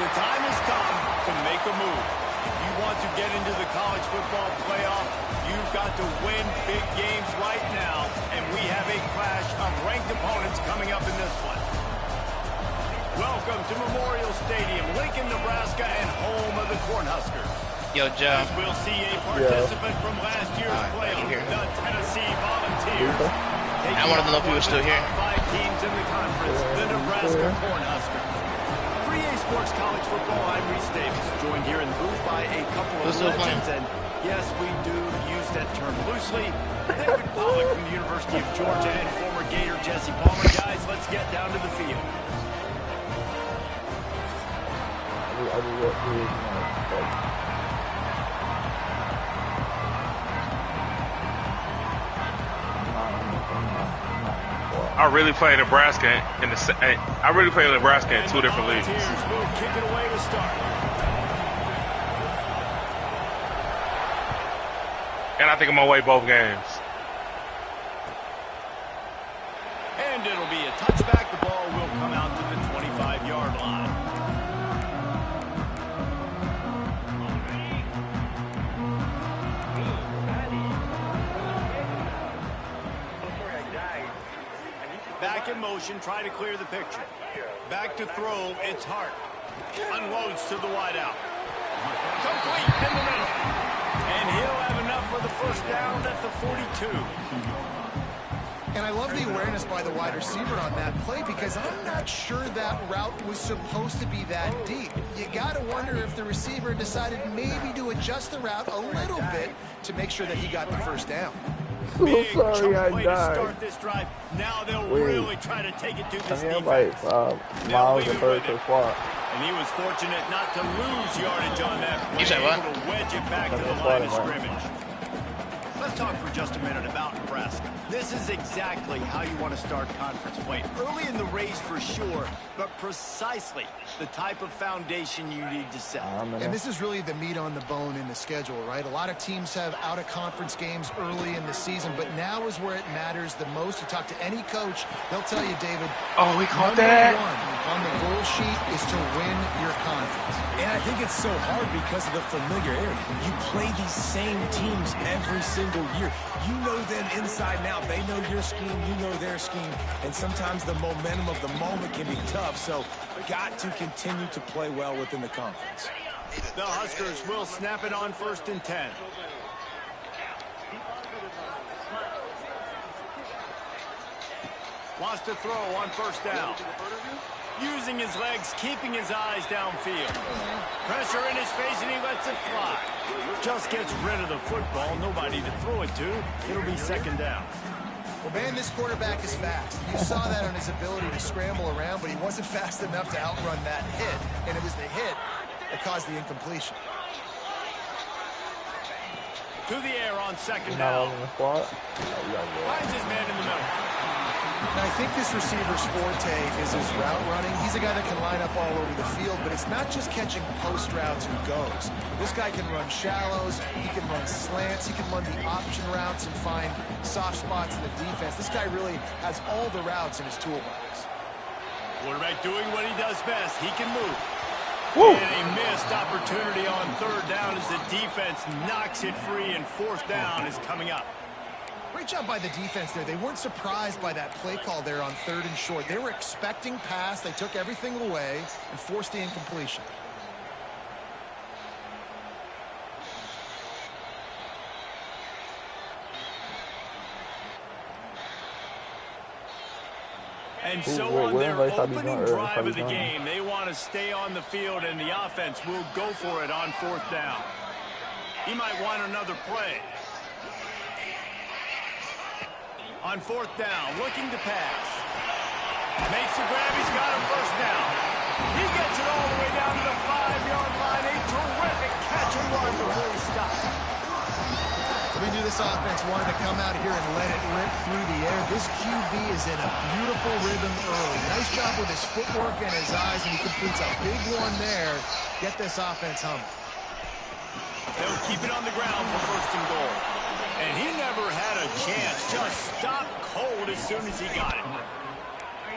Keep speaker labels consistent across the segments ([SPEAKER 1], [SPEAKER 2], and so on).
[SPEAKER 1] The time has come to make a move. If you want to get into the college football playoff, you've got to win big games right now, and we have a clash of ranked opponents coming up in this one. Welcome to Memorial Stadium, Lincoln, Nebraska, and home of the Cornhuskers.
[SPEAKER 2] Yo, Joe.
[SPEAKER 1] As we'll see a participant from last year's playoff, the Tennessee Volunteers.
[SPEAKER 2] I wanted to know if you were still here.
[SPEAKER 1] 5 teams in the conference, the Nebraska Cornhuskers. Free A Sports College Football, I'm Reese Davis, joined here in the booth by a couple of legends, and yes, we do use that term loosely. David Pollack from the University of Georgia and former Gator Jesse Palmer. Guys, let's get down to the field.
[SPEAKER 3] I really play Nebraska in in 2 different leagues.
[SPEAKER 1] Will kick it away to start.
[SPEAKER 3] And I think I'm gonna win both games.
[SPEAKER 1] And it'll be a touchback. The ball will come out to the 25-yard line. Back in motion, try to clear the picture. Back to throw, it's Hart. Unloads to the wideout. Complete in the middle. And he'll have enough for the first down at the 42.
[SPEAKER 4] And I love the awareness by the wide receiver on that play because I'm not sure that route was supposed to be that deep. You got to wonder if the receiver decided maybe to adjust the route a little bit to make sure that he got the first down.
[SPEAKER 1] Big sorry I died. To start this drive. Now they'll really try to take it to this defense.
[SPEAKER 5] Miles and Bird to swap.
[SPEAKER 1] And he was fortunate not to lose yardage on that play.
[SPEAKER 2] You said what?
[SPEAKER 1] Able to wedge it back to the line of scrimmage. Let's talk for just a minute about Nebraska. This is exactly how you want to start conference play. Early in the race for sure, but precisely the type of foundation you need to set.
[SPEAKER 4] And this is really the meat on the bone in the schedule, right? A lot of teams have out-of-conference games early in the season, but now is where it matters the most. You talk to any coach, they'll tell you, David,
[SPEAKER 3] oh, we caught that.
[SPEAKER 4] #1 on the goal sheet is to win your conference.
[SPEAKER 6] And I think it's so hard because of the familiarity. You play these same teams every single year. You know them inside and out. They know your scheme, you know their scheme, and sometimes the momentum of the moment can be tough, so got to continue to play well within the conference.
[SPEAKER 1] The Huskers will snap it on 1st and 10. Wants to throw on 1st down. Using his legs, keeping his eyes downfield. Pressure in his face, and he lets it fly. Just gets rid of the football. Nobody to throw it to. It'll be 2nd down.
[SPEAKER 4] Well, man, this quarterback is fast. You saw that on his ability to scramble around, but he wasn't fast enough to outrun that hit, and it was the hit that caused the incompletion.
[SPEAKER 1] To the air on 2nd down. Finds his man in the middle.
[SPEAKER 4] And I think this receiver's forte is his route running. He's a guy that can line up all over the field, but it's not just catching post routes and goes. This guy can run shallows, he can run slants, he can run the option routes and find soft spots in the defense. This guy really has all the routes in his toolbox.
[SPEAKER 1] Quarterback doing what he does best. He can move.
[SPEAKER 3] Woo.
[SPEAKER 1] And a missed opportunity on 3rd down as the defense knocks it free, and 4th down is coming up.
[SPEAKER 4] Great job by the defense there. They weren't surprised by that play call there on 3rd and short. They were expecting pass. They took everything away and forced the incompletion.
[SPEAKER 1] And so on their opening drive of the game, they want to stay on the field, and the offense will go for it on 4th down. He might want another play. On 4th down, looking to pass. Makes the grab, he's got him 1st down. He gets it all the way down to the 5-yard line. A terrific catch and run before he stops.
[SPEAKER 4] We knew this offense wanted to come out here and let it rip through the air. This QB is in a beautiful rhythm early. Nice job with his footwork and his eyes, and he completes a big one there. Get this offense humming.
[SPEAKER 1] They'll keep it on the ground for 1st and goal. And he never had a chance. Just stopped cold as soon as he got it.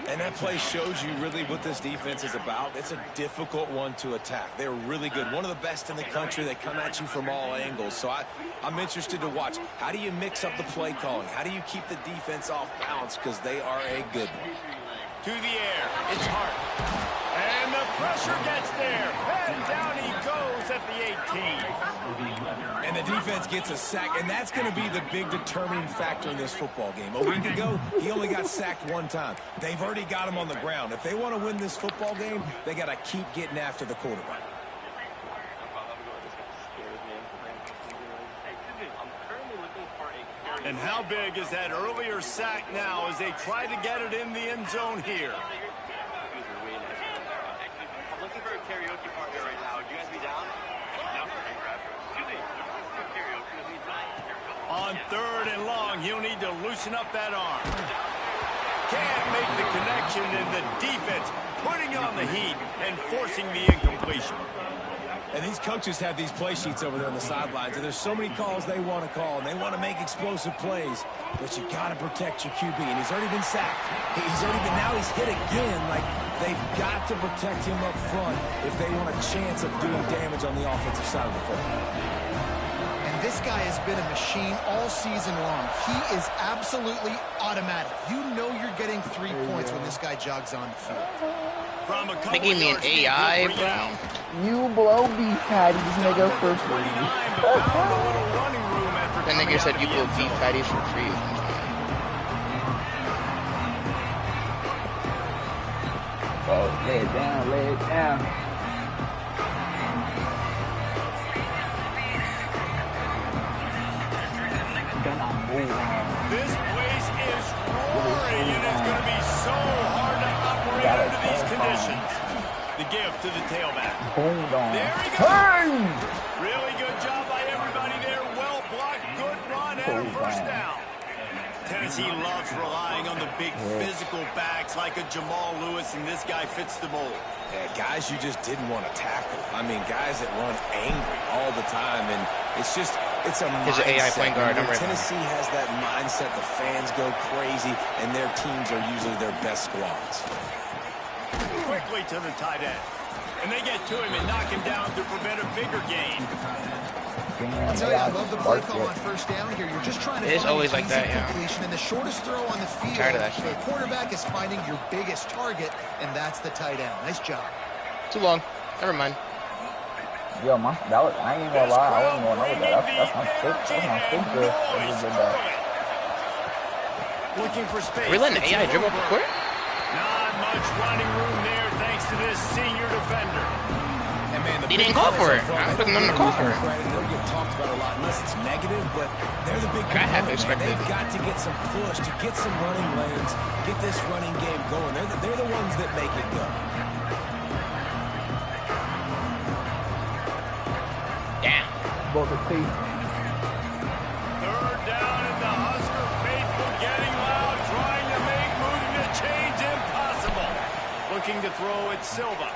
[SPEAKER 6] And that play shows you really what this defense is about. It's a difficult one to attack. They're really good. One of the best in the country. They come at you from all angles. So I'm interested to watch. How do you mix up the play calling? How do you keep the defense off balance? Because they are a good one.
[SPEAKER 1] To the air. It's Hart. And the pressure gets there. And down he goes at the 18.
[SPEAKER 6] And the defense gets a sack, and that's going to be the big determining factor in this football game. A week ago, he only got sacked one time. They've already got him on the ground. If they want to win this football game, they got to keep getting after the quarterback.
[SPEAKER 1] And how big is that earlier sack now as they try to get it in the end zone here?
[SPEAKER 7] I'm looking for a karaoke partner right now. Would you guys be down? No.
[SPEAKER 1] On 3rd and long, he'll need to loosen up that arm. Can't make the connection, and the defense putting on the heat and forcing the incompletion.
[SPEAKER 6] And these coaches have these play sheets over there on the sidelines, and there's so many calls they want to call, and they want to make explosive plays, but you got to protect your QB, and he's already been sacked. Now he's hit again. Like, they've got to protect him up front if they want a chance of doing damage on the offensive side of the football.
[SPEAKER 4] And this guy has been a machine all season long. He is absolutely automatic. You know you're getting 3 points when this guy jogs on the field.
[SPEAKER 2] They gave me an AI, bro.
[SPEAKER 5] You blow beef patties, nigga, for free.
[SPEAKER 2] That nigga said you blow beef patties for free.
[SPEAKER 5] Oh, lay it down, lay it down.
[SPEAKER 1] This place is roaring, and it's going to be so hard to operate under these conditions. The gift to the tailback. There he goes. Really good job by everybody there. Well blocked, good run, and a first down. Tennessee loves relying on the big physical backs like a Jamal Lewis, and this guy fits the mold.
[SPEAKER 6] Yeah, guys you just didn't want to tackle. I mean, guys that run angry all the time, and it's just, it's a mindset.
[SPEAKER 2] AI point guard.
[SPEAKER 6] Tennessee has that mindset. The fans go crazy, and their teams are usually their best squads.
[SPEAKER 1] Quickly to the tight end. And they get to him and knock him down to prevent a bigger gain.
[SPEAKER 4] I'll tell you, I love the play call on first down here. You're just trying to
[SPEAKER 2] It's always like that, yeah.
[SPEAKER 4] completion, and the shortest throw on the field.
[SPEAKER 2] Tired of that shit.
[SPEAKER 4] The quarterback is finding your biggest target, and that's the tight end. Nice job.
[SPEAKER 2] Too long. Never mind.
[SPEAKER 5] Yo, that was, I ain't gonna lie, I wasn't gonna know that. That's my stick. That's my stick good.
[SPEAKER 1] Looking for space.
[SPEAKER 2] Are we letting AI dribble up the court?
[SPEAKER 1] Not much running room there thanks to this senior defender.
[SPEAKER 6] And man,
[SPEAKER 2] He didn't call for it. I put them on the call for it.
[SPEAKER 6] They'll get talked about a lot unless it's negative, but they're the big
[SPEAKER 2] I have to
[SPEAKER 6] component, man.
[SPEAKER 2] expect it.
[SPEAKER 6] They've got to get some push, to get some running lanes, get this running game going. They're the ones that make it go.
[SPEAKER 2] Damn.
[SPEAKER 5] Both the teeth.
[SPEAKER 1] 3rd down, and the Husker faithful getting loud, trying to make moving the chains impossible. Looking to throw at Silva.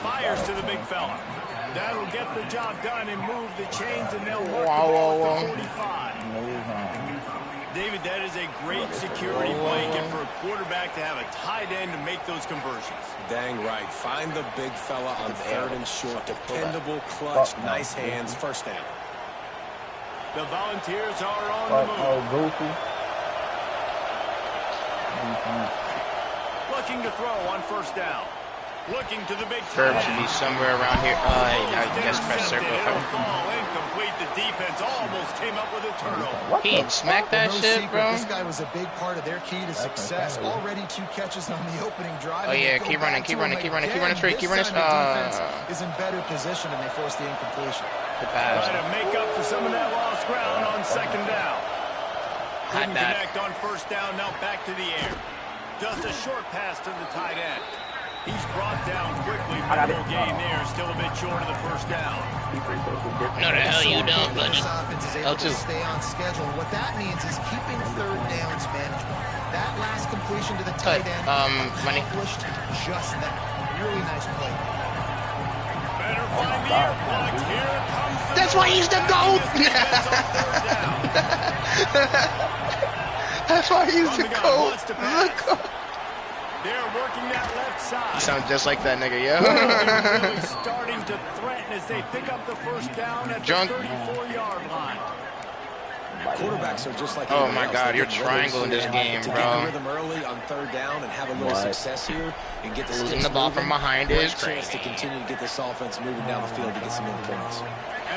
[SPEAKER 1] Fires to the big fella. That'll get the job done and move the chains, and they'll work the ball at the 45. David, that is a great security blanket for a quarterback to have a tight end to make those conversions.
[SPEAKER 6] Dang right. Find the big fella on 3rd and short. Dependable, clutch, nice hands. First down.
[SPEAKER 1] The Volunteers are on the move.
[SPEAKER 5] Goofy.
[SPEAKER 1] Looking to throw on first down. Looking to the big
[SPEAKER 2] Curve should be somewhere around here. I guess press circle.
[SPEAKER 1] It'll fall incomplete. The defense almost came up with a turnover.
[SPEAKER 2] He smacked that
[SPEAKER 4] No
[SPEAKER 2] shit,
[SPEAKER 4] secret,
[SPEAKER 2] bro.
[SPEAKER 4] This guy was a big part of their key to success. Already 2 catches on the opening drive.
[SPEAKER 2] Oh,
[SPEAKER 4] and
[SPEAKER 2] yeah,
[SPEAKER 4] they go
[SPEAKER 2] keep running,
[SPEAKER 4] back
[SPEAKER 2] keep
[SPEAKER 4] to
[SPEAKER 2] running,
[SPEAKER 4] him
[SPEAKER 2] keep running, keep
[SPEAKER 4] again.
[SPEAKER 2] running straight, keep running.
[SPEAKER 4] This time the defense is in better position, and they force the incompletion.
[SPEAKER 2] The pass.
[SPEAKER 1] Try to make up for some of that lost ground on 2nd down.
[SPEAKER 2] Hot
[SPEAKER 1] Couldn't
[SPEAKER 2] dot.
[SPEAKER 1] connect on 1st down. Now back to the air. Just a short pass to the tight end. He's brought down quickly. Minimal gain there. Still a bit short of the 1st down.
[SPEAKER 2] No, the hell you don't, buddy.
[SPEAKER 4] This offense is able
[SPEAKER 2] L2.
[SPEAKER 4] to stay on schedule. What that means is keeping 3rd downs manageable. That last completion to the tight end
[SPEAKER 2] money.
[SPEAKER 4] accomplished just that. Really nice play.
[SPEAKER 1] Better find the air plugs. Here comes the
[SPEAKER 2] That's why he's the GOAT.
[SPEAKER 1] Defense on 3rd down.
[SPEAKER 2] That's why he's
[SPEAKER 1] From
[SPEAKER 2] the
[SPEAKER 1] the guy
[SPEAKER 2] GOAT.
[SPEAKER 1] wants to pass. They're working that left side.
[SPEAKER 2] You sound just like that nigga,
[SPEAKER 1] They're
[SPEAKER 2] yeah.
[SPEAKER 1] really starting to threaten as they pick up the first down at the
[SPEAKER 2] Drunk.
[SPEAKER 1] 34-yard line.
[SPEAKER 6] Quarterbacks are just like
[SPEAKER 2] Oh
[SPEAKER 6] anyone
[SPEAKER 2] my
[SPEAKER 6] else.
[SPEAKER 2] God,
[SPEAKER 6] They
[SPEAKER 2] you're
[SPEAKER 6] get rhythm
[SPEAKER 2] triangling this
[SPEAKER 6] to
[SPEAKER 2] game,
[SPEAKER 6] get
[SPEAKER 2] bro.
[SPEAKER 6] the rhythm early on third down and have a little success here and get the
[SPEAKER 2] Losing
[SPEAKER 6] sticks
[SPEAKER 2] the ball
[SPEAKER 6] moving.
[SPEAKER 2] from behind
[SPEAKER 6] Great
[SPEAKER 2] is
[SPEAKER 6] chance to
[SPEAKER 2] crazy.
[SPEAKER 6] continue to get this offense moving down the field to get some more points.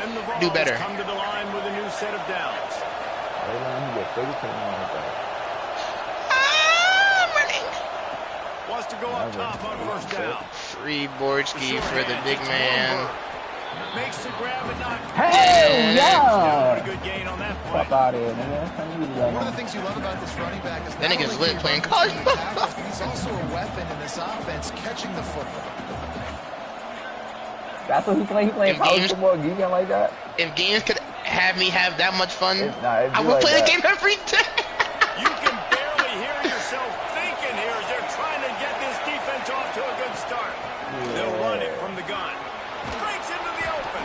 [SPEAKER 1] And the
[SPEAKER 2] Do
[SPEAKER 1] Vols
[SPEAKER 2] better.
[SPEAKER 1] come to the line with a new set of downs. Wants to go up top on first down.
[SPEAKER 2] Free Borski for the big man.
[SPEAKER 1] Makes the grab and not.
[SPEAKER 5] Hell
[SPEAKER 1] What a
[SPEAKER 5] yeah!
[SPEAKER 1] good gain on that play.
[SPEAKER 5] Fuck out of here, nigga.
[SPEAKER 4] One of the things you love about this running back is
[SPEAKER 2] That
[SPEAKER 4] not
[SPEAKER 2] nigga's
[SPEAKER 4] only
[SPEAKER 2] lit
[SPEAKER 4] can he
[SPEAKER 2] playing
[SPEAKER 4] run
[SPEAKER 2] college
[SPEAKER 4] between
[SPEAKER 2] football.
[SPEAKER 4] tackles, but he's also a weapon in this offense catching the football.
[SPEAKER 5] That's what he playing. He playing
[SPEAKER 2] In
[SPEAKER 5] college
[SPEAKER 2] games-
[SPEAKER 5] football geeking like that.
[SPEAKER 2] If games could have me have that much fun,
[SPEAKER 5] It'd
[SPEAKER 2] I
[SPEAKER 5] be
[SPEAKER 2] would
[SPEAKER 5] like
[SPEAKER 2] play
[SPEAKER 5] that.
[SPEAKER 2] the game every day.
[SPEAKER 1] You can barely hear yourself thinking here as they're trying to get this defense off to a good start. They'll run it from the gun. Breaks into the open.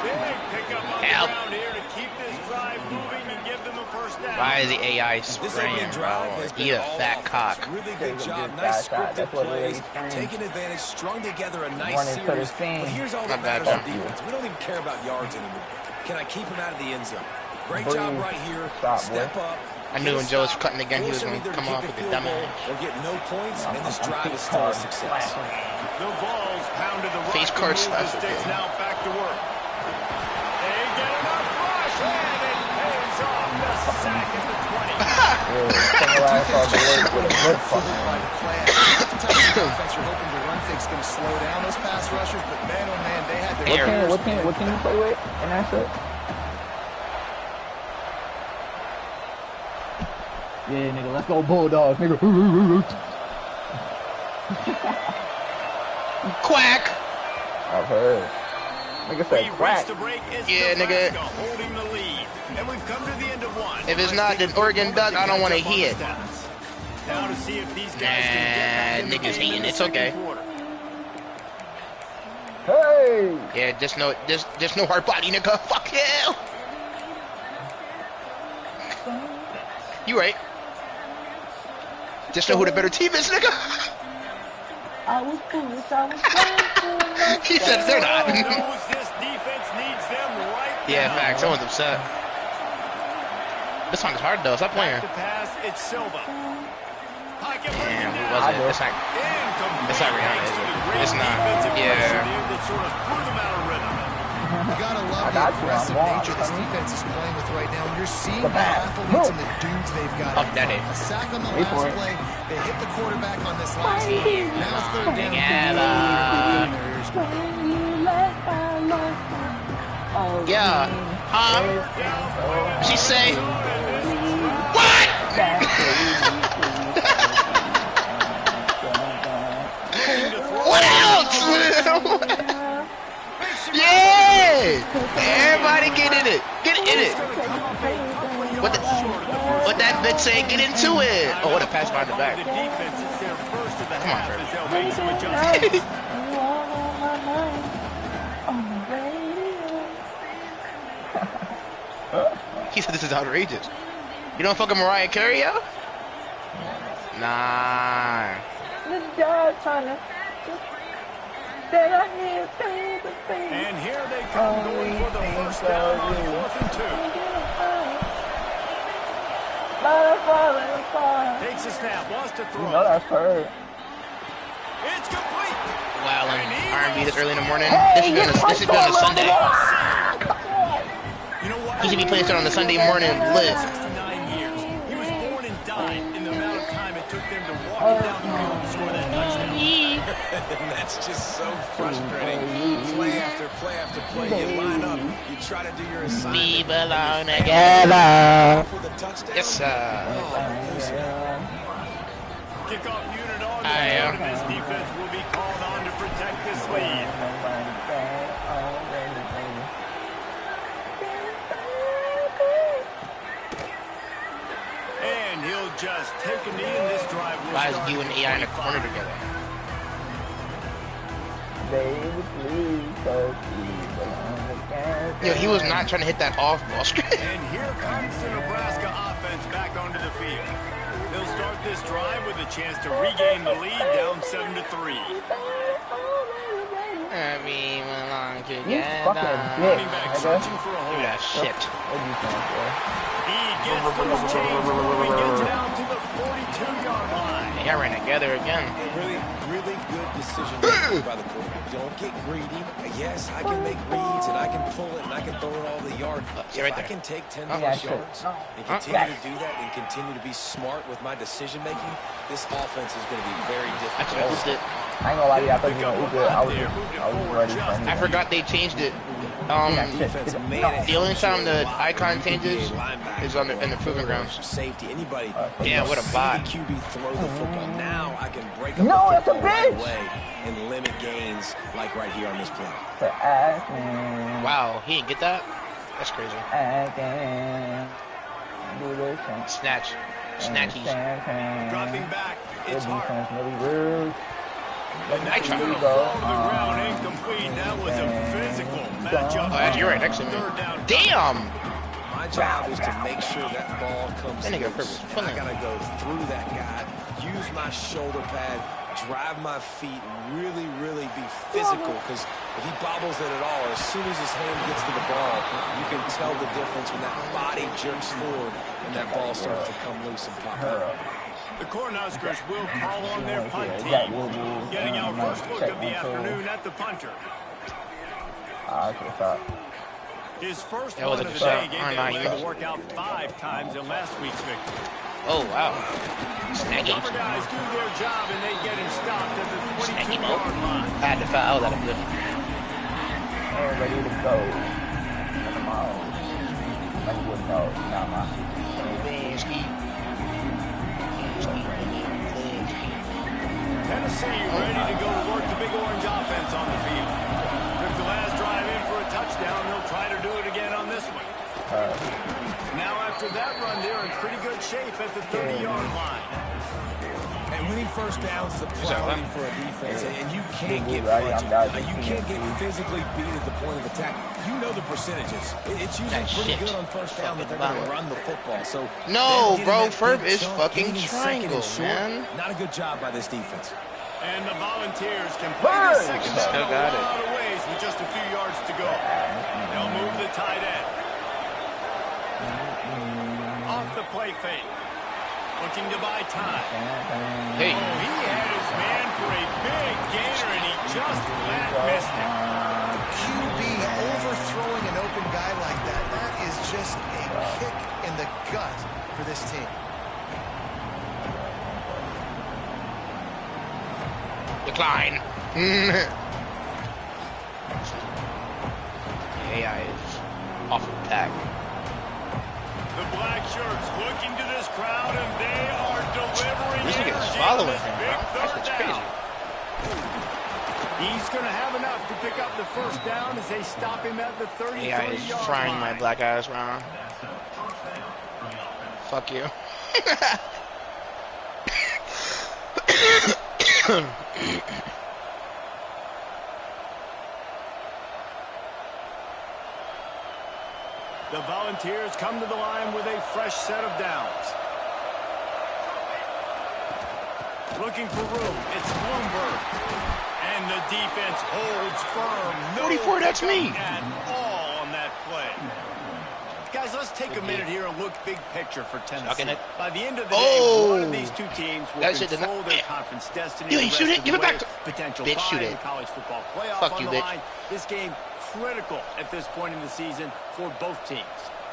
[SPEAKER 1] Big pickup on
[SPEAKER 2] Help.
[SPEAKER 1] the ground here to keep this drive moving and give them a first down.
[SPEAKER 2] Why is the AI
[SPEAKER 6] This
[SPEAKER 2] spraying,
[SPEAKER 6] opening drive
[SPEAKER 2] bro?
[SPEAKER 6] has been
[SPEAKER 2] Eat a
[SPEAKER 6] all
[SPEAKER 2] fat
[SPEAKER 6] offense.
[SPEAKER 2] cock.
[SPEAKER 6] Really
[SPEAKER 5] Take
[SPEAKER 6] good
[SPEAKER 5] a
[SPEAKER 6] job.
[SPEAKER 5] good
[SPEAKER 6] Nice
[SPEAKER 5] fat cock.
[SPEAKER 6] scripted
[SPEAKER 5] That's what it
[SPEAKER 6] plays,
[SPEAKER 5] is, man.
[SPEAKER 6] taking advantage, strung together a nice
[SPEAKER 5] Running to the
[SPEAKER 6] series.
[SPEAKER 5] scene.
[SPEAKER 6] But here's all
[SPEAKER 2] Not
[SPEAKER 6] that
[SPEAKER 2] bad,
[SPEAKER 6] matters on
[SPEAKER 2] John.
[SPEAKER 6] defense. We don't even care about yards anymore. Can I keep him out of the end zone? Great
[SPEAKER 5] Breathe.
[SPEAKER 6] job right here.
[SPEAKER 5] Stop,
[SPEAKER 6] Step
[SPEAKER 5] boy.
[SPEAKER 6] up.
[SPEAKER 2] I knew
[SPEAKER 6] get a
[SPEAKER 2] when Joe was
[SPEAKER 6] stop,
[SPEAKER 2] cutting again, he was
[SPEAKER 6] force
[SPEAKER 2] going
[SPEAKER 6] them
[SPEAKER 2] to
[SPEAKER 6] either
[SPEAKER 2] come
[SPEAKER 6] kick
[SPEAKER 2] off
[SPEAKER 6] a
[SPEAKER 2] with the
[SPEAKER 6] field goal
[SPEAKER 2] dumbass.
[SPEAKER 6] or get no points, and this
[SPEAKER 5] I'm
[SPEAKER 6] drive
[SPEAKER 5] kick
[SPEAKER 6] is still a
[SPEAKER 5] hard,
[SPEAKER 6] success.
[SPEAKER 1] The Vols pounded the rock
[SPEAKER 2] Face
[SPEAKER 1] and
[SPEAKER 2] card
[SPEAKER 1] moved the
[SPEAKER 2] stuff.
[SPEAKER 1] sticks now back to work. They get enough rush, and it pays off. The sack at the 20.
[SPEAKER 5] Yeah, send your ass off the way with a good fucking run.
[SPEAKER 4] Oftentimes the offense you're hoping the run fake's going to slow down those pass rushers, but man, oh man, they had their
[SPEAKER 2] Air.
[SPEAKER 5] What team you play with in that shit? Yeah, nigga, let's go Bulldogs, nigga.
[SPEAKER 2] Quack!
[SPEAKER 5] I've heard. Nigga said
[SPEAKER 1] We've
[SPEAKER 5] crack.
[SPEAKER 1] reached the break. It's
[SPEAKER 2] Yeah, nigga.
[SPEAKER 1] Nebraska holding the lead. And we've come to the end of one.
[SPEAKER 2] If it's not the Oregon Duck, I don't want to hear it.
[SPEAKER 1] Now to see if these guys can get back in the
[SPEAKER 2] Niggas
[SPEAKER 1] game in
[SPEAKER 2] hating.
[SPEAKER 1] the
[SPEAKER 2] It's
[SPEAKER 1] second
[SPEAKER 2] okay.
[SPEAKER 1] quarter.
[SPEAKER 5] Hey!
[SPEAKER 2] Yeah, just no hard body, nigga. Fuck you! You right. Just know who the better team is, nigga.
[SPEAKER 5] I was foolish, I was foolish.
[SPEAKER 2] He said they're not.
[SPEAKER 1] Knows this defense needs them right
[SPEAKER 2] Yeah,
[SPEAKER 1] now.
[SPEAKER 2] fact. Someone's upset. This song is hard though. Stop playing.
[SPEAKER 1] Back to pass, it's Silva. Pocket
[SPEAKER 2] Damn, who
[SPEAKER 1] breaking
[SPEAKER 2] was
[SPEAKER 1] down.
[SPEAKER 2] it? It's not.
[SPEAKER 1] Incomplete.
[SPEAKER 2] It's not Rihanna,
[SPEAKER 1] Thanks
[SPEAKER 2] is
[SPEAKER 1] to
[SPEAKER 2] it?
[SPEAKER 1] the great
[SPEAKER 2] It's not.
[SPEAKER 1] defensive
[SPEAKER 2] Yeah.
[SPEAKER 1] pressure there that sort of threw them out of rhythm.
[SPEAKER 4] You gotta love
[SPEAKER 5] I
[SPEAKER 4] the
[SPEAKER 5] got you,
[SPEAKER 4] aggressive
[SPEAKER 5] I'm
[SPEAKER 4] nature this
[SPEAKER 5] on.
[SPEAKER 4] defense is playing with right now. And you're seeing
[SPEAKER 5] The
[SPEAKER 4] the
[SPEAKER 5] back.
[SPEAKER 4] athletes and
[SPEAKER 5] Move.
[SPEAKER 4] the dudes they've got.
[SPEAKER 2] Up
[SPEAKER 4] up
[SPEAKER 2] that
[SPEAKER 4] front.
[SPEAKER 2] it.
[SPEAKER 4] A sack on the
[SPEAKER 5] Wait for
[SPEAKER 4] last
[SPEAKER 5] it.
[SPEAKER 4] play. They hit the quarterback on this last play. Now it's third down.
[SPEAKER 2] Together. Yeah. Huh? She say. What? What else? Yeah! Everybody get in it. Get in it. What that bitch say? Get into it. Oh, what a pass behind the back.
[SPEAKER 1] The defense is their first of the
[SPEAKER 2] Come on,
[SPEAKER 1] half
[SPEAKER 2] Trevor.
[SPEAKER 1] as they'll make some adjustments.
[SPEAKER 2] He said this is outrageous. You don't fucking Mariah Carey, yo? Nah.
[SPEAKER 1] And here they come going for the first down on 4th and 2. Takes a snap, wants to
[SPEAKER 5] You
[SPEAKER 1] throw.
[SPEAKER 5] know that's her.
[SPEAKER 1] It's complete.
[SPEAKER 2] Wow, and R&B this early in the morning. This should be on a Sunday.
[SPEAKER 1] You know what?
[SPEAKER 2] He should be playing it on a Sunday morning lit.
[SPEAKER 1] 69 years. He was born and died in the amount of time it took them to walk him down the field and score that touchdown.
[SPEAKER 6] And that's just so frustrating. Play after play after play, you line up, you try to do your assignment.
[SPEAKER 2] We belong together.
[SPEAKER 6] For the touchdown.
[SPEAKER 2] Yes, sir.
[SPEAKER 1] Kickoff unit on the
[SPEAKER 2] Aye,
[SPEAKER 1] field, and this defense will be called on to protect this lead. And he'll just take a knee, and this drive will
[SPEAKER 2] Why is
[SPEAKER 1] start
[SPEAKER 2] you and
[SPEAKER 1] at
[SPEAKER 2] AI in the
[SPEAKER 1] 25.
[SPEAKER 2] corner together? Yo, he was not trying to hit that off ball screen.
[SPEAKER 1] And here comes the Nebraska offense back onto the field. He'll start this drive with a chance to regain the lead, down 7-3.
[SPEAKER 2] I mean, along
[SPEAKER 5] You
[SPEAKER 2] together.
[SPEAKER 5] fucking
[SPEAKER 1] Running
[SPEAKER 5] bitch,
[SPEAKER 1] back
[SPEAKER 5] nigga.
[SPEAKER 1] searching for a
[SPEAKER 2] Do
[SPEAKER 1] hole.
[SPEAKER 2] that shit.
[SPEAKER 5] What do you think, bro?
[SPEAKER 1] He gets those chains moving, gets down to the 42-yard line.
[SPEAKER 2] They ran together again.
[SPEAKER 6] Really, really good decision making by the quarterback. Don't get greedy. Yes, I can make reads and I can pull it and I can throw it all the yard.
[SPEAKER 2] See
[SPEAKER 6] If
[SPEAKER 2] right
[SPEAKER 6] I
[SPEAKER 2] there.
[SPEAKER 6] can take 10
[SPEAKER 2] Oh.
[SPEAKER 6] plus
[SPEAKER 5] Yeah,
[SPEAKER 6] yards
[SPEAKER 5] sure.
[SPEAKER 6] and continue to do that and continue to be smart with my decision making, this offense is going to be very
[SPEAKER 2] That's
[SPEAKER 6] difficult.
[SPEAKER 2] what it.
[SPEAKER 5] I ain't gonna lie to you, I thought you were gonna eat it. I was ready for anything.
[SPEAKER 2] I forgot they changed it.
[SPEAKER 6] Defense made it.
[SPEAKER 2] The only time the icon changes is on the in the proving grounds.
[SPEAKER 6] Safety. Anybody.
[SPEAKER 2] Yeah, what a
[SPEAKER 6] see
[SPEAKER 2] bot.
[SPEAKER 6] the QB throw the football. Now I can break up
[SPEAKER 5] No,
[SPEAKER 6] the
[SPEAKER 5] it's a
[SPEAKER 6] football right
[SPEAKER 5] bitch.
[SPEAKER 6] away and limit gains like right here on this play.
[SPEAKER 5] To ask me,
[SPEAKER 2] Wow, he didn't get that? That's crazy.
[SPEAKER 5] I can do this and
[SPEAKER 2] Snatch. Snatchies.
[SPEAKER 1] Dropping back,
[SPEAKER 5] Good
[SPEAKER 1] it's hard.
[SPEAKER 5] defense, really rude.
[SPEAKER 1] And that's
[SPEAKER 2] tried.
[SPEAKER 1] going to fall to the ground incomplete. That was a physical matchup.
[SPEAKER 2] Oh, you're right next to me.
[SPEAKER 1] Third down.
[SPEAKER 2] Damn!
[SPEAKER 6] My job is to make sure that ball comes
[SPEAKER 2] That nigga
[SPEAKER 6] loose.
[SPEAKER 2] purpose.
[SPEAKER 6] And I gotta go through that guy, use my shoulder pad, drive my feet, really, really be physical. Because if he bobbles it at all, as soon as his hand gets to the ball, you can tell the difference when that body jerks forward and that ball starts to come loose and pop up.
[SPEAKER 1] The Cornhuskers will call on their punt team. Getting our first look of the afternoon at the punter.
[SPEAKER 5] Okay, stop.
[SPEAKER 1] His first
[SPEAKER 2] That
[SPEAKER 1] one
[SPEAKER 2] was
[SPEAKER 1] of
[SPEAKER 2] a
[SPEAKER 1] the
[SPEAKER 2] shot.
[SPEAKER 1] day gave
[SPEAKER 2] Oh,
[SPEAKER 1] them
[SPEAKER 2] no,
[SPEAKER 1] a
[SPEAKER 2] you
[SPEAKER 1] leg
[SPEAKER 2] missed.
[SPEAKER 1] to work out 5 times in last week's victory.
[SPEAKER 2] Oh, wow. Snaggy.
[SPEAKER 1] Cover guys do their job and they get him stopped at the
[SPEAKER 2] Snaggy ball.
[SPEAKER 1] 22-yard line.
[SPEAKER 2] I had to foul that good.
[SPEAKER 5] And ready to go. Tomorrow. Like you would know. Nah, man.
[SPEAKER 1] Tennessee ready to go to work the Big Orange offense on the field. Took the last drive in for a touchdown. They'll try to do it again on this one. Now after that run, they're in pretty good shape at the 30-yard line.
[SPEAKER 6] And winning first downs is a priority for a defense, and you can't get you can't get physically beat at the point of attack. You know the percentages. It's usually
[SPEAKER 2] That
[SPEAKER 6] pretty
[SPEAKER 2] shit.
[SPEAKER 6] good on first down that they're going to run the football. So
[SPEAKER 2] No,
[SPEAKER 6] them getting
[SPEAKER 2] bro,
[SPEAKER 6] that
[SPEAKER 2] Ferb
[SPEAKER 6] big
[SPEAKER 2] is
[SPEAKER 6] chunk,
[SPEAKER 2] fucking
[SPEAKER 6] getting second and
[SPEAKER 2] triangle,
[SPEAKER 6] short,
[SPEAKER 2] man.
[SPEAKER 6] Not a good job by this defense.
[SPEAKER 1] And the Volunteers can play the second down
[SPEAKER 2] Still
[SPEAKER 1] a
[SPEAKER 2] got it.
[SPEAKER 1] lot of ways with just a few yards to go. They'll move the tight end. Off the play fake. Looking to buy time.
[SPEAKER 2] Hey.
[SPEAKER 1] Oh, he had his man for a big gainer, and he just flat missed him.
[SPEAKER 4] QB overthrowing an open guy like that, that is just a kick in the gut for this team.
[SPEAKER 2] Decline. AI is off attack.
[SPEAKER 1] The black shirts looking to this crowd, and they are delivering
[SPEAKER 2] This nigga is
[SPEAKER 1] energy
[SPEAKER 2] following
[SPEAKER 1] on this
[SPEAKER 2] him,
[SPEAKER 1] big
[SPEAKER 2] bro.
[SPEAKER 1] third
[SPEAKER 2] That's
[SPEAKER 1] down.
[SPEAKER 2] crazy.
[SPEAKER 1] He's going to have enough to pick up the first down as they stop him at the 33-yard line.
[SPEAKER 2] AI is frying my black eyes round. Fuck you.
[SPEAKER 1] The Volunteers come to the line with a fresh set of downs. Looking for room. It's Bloomberg. And the defense holds firm. No
[SPEAKER 2] 44, that's me.
[SPEAKER 1] at all on that play. Guys, let's take a minute here and look big picture for Tennessee.
[SPEAKER 2] Sucking it.
[SPEAKER 1] By the end of the day,
[SPEAKER 2] Oh.
[SPEAKER 1] one of these two teams will
[SPEAKER 2] That shit did
[SPEAKER 1] control
[SPEAKER 2] not-
[SPEAKER 1] their conference destiny.
[SPEAKER 2] Yo,
[SPEAKER 1] the
[SPEAKER 2] you
[SPEAKER 1] rest
[SPEAKER 2] shoot it.
[SPEAKER 1] of
[SPEAKER 2] Give
[SPEAKER 1] the
[SPEAKER 2] it back
[SPEAKER 1] way.
[SPEAKER 2] to-
[SPEAKER 1] Potential
[SPEAKER 2] Bitch,
[SPEAKER 1] bye
[SPEAKER 2] shoot
[SPEAKER 1] in
[SPEAKER 2] it.
[SPEAKER 1] the college football playoff
[SPEAKER 2] Fuck
[SPEAKER 1] on
[SPEAKER 2] you,
[SPEAKER 1] the
[SPEAKER 2] bitch.
[SPEAKER 1] line. This game critical at this point in the season for both teams.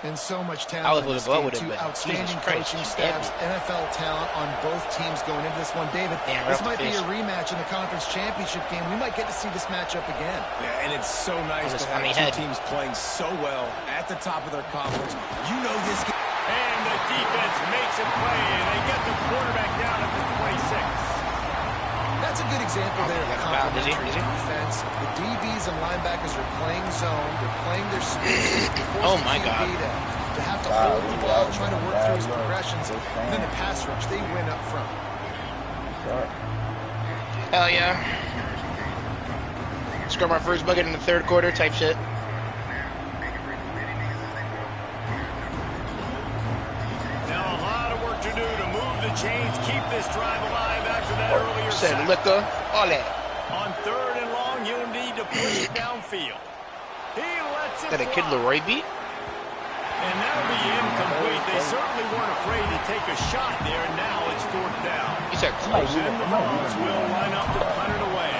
[SPEAKER 4] And so much
[SPEAKER 2] I
[SPEAKER 4] talent
[SPEAKER 2] was
[SPEAKER 4] in
[SPEAKER 2] with
[SPEAKER 4] this
[SPEAKER 2] a vote
[SPEAKER 4] game,
[SPEAKER 2] with it,
[SPEAKER 4] two
[SPEAKER 2] but
[SPEAKER 4] outstanding
[SPEAKER 2] Jesus Christ,
[SPEAKER 4] coaching
[SPEAKER 2] he's
[SPEAKER 4] staffs,
[SPEAKER 2] heavy.
[SPEAKER 4] NFL talent on both teams going into this one. David,
[SPEAKER 2] Damn,
[SPEAKER 4] this
[SPEAKER 2] right
[SPEAKER 4] might
[SPEAKER 2] off
[SPEAKER 4] be
[SPEAKER 2] the
[SPEAKER 4] a
[SPEAKER 2] face.
[SPEAKER 4] rematch in the conference championship game. We might get to see this matchup again.
[SPEAKER 6] Yeah, and it's so nice
[SPEAKER 2] That was
[SPEAKER 6] to have
[SPEAKER 2] funny
[SPEAKER 6] two
[SPEAKER 2] head.
[SPEAKER 6] teams playing so well at the top of their conference. You know this game.
[SPEAKER 1] And the defense makes a play, and they get the quarterback down at the 26.
[SPEAKER 4] That's a good example there of
[SPEAKER 2] Is he?
[SPEAKER 4] complementary
[SPEAKER 2] Is he?
[SPEAKER 4] defense. The DBs and linebackers are playing zone. They're playing their spaces. It forces
[SPEAKER 2] Oh, my
[SPEAKER 4] the
[SPEAKER 2] God.
[SPEAKER 4] QB to have to hold the ball, try to work through his progressions. And then the pass rush, they win up front.
[SPEAKER 2] Hell yeah. Score my first bucket in the third quarter type shit.
[SPEAKER 1] Now a lot of work to do to move the chains this drive alive after that earlier
[SPEAKER 2] Said
[SPEAKER 1] sack.
[SPEAKER 2] liquor, all that.
[SPEAKER 1] On 3rd and long, he'll need to push it downfield. He lets it
[SPEAKER 2] That a kid
[SPEAKER 1] fly.
[SPEAKER 2] Leroy beat?
[SPEAKER 1] And that'll be incomplete. They certainly weren't afraid to take a shot there, and now it's 4th down.
[SPEAKER 2] He said close.
[SPEAKER 1] And the Vols will line up to punt it away.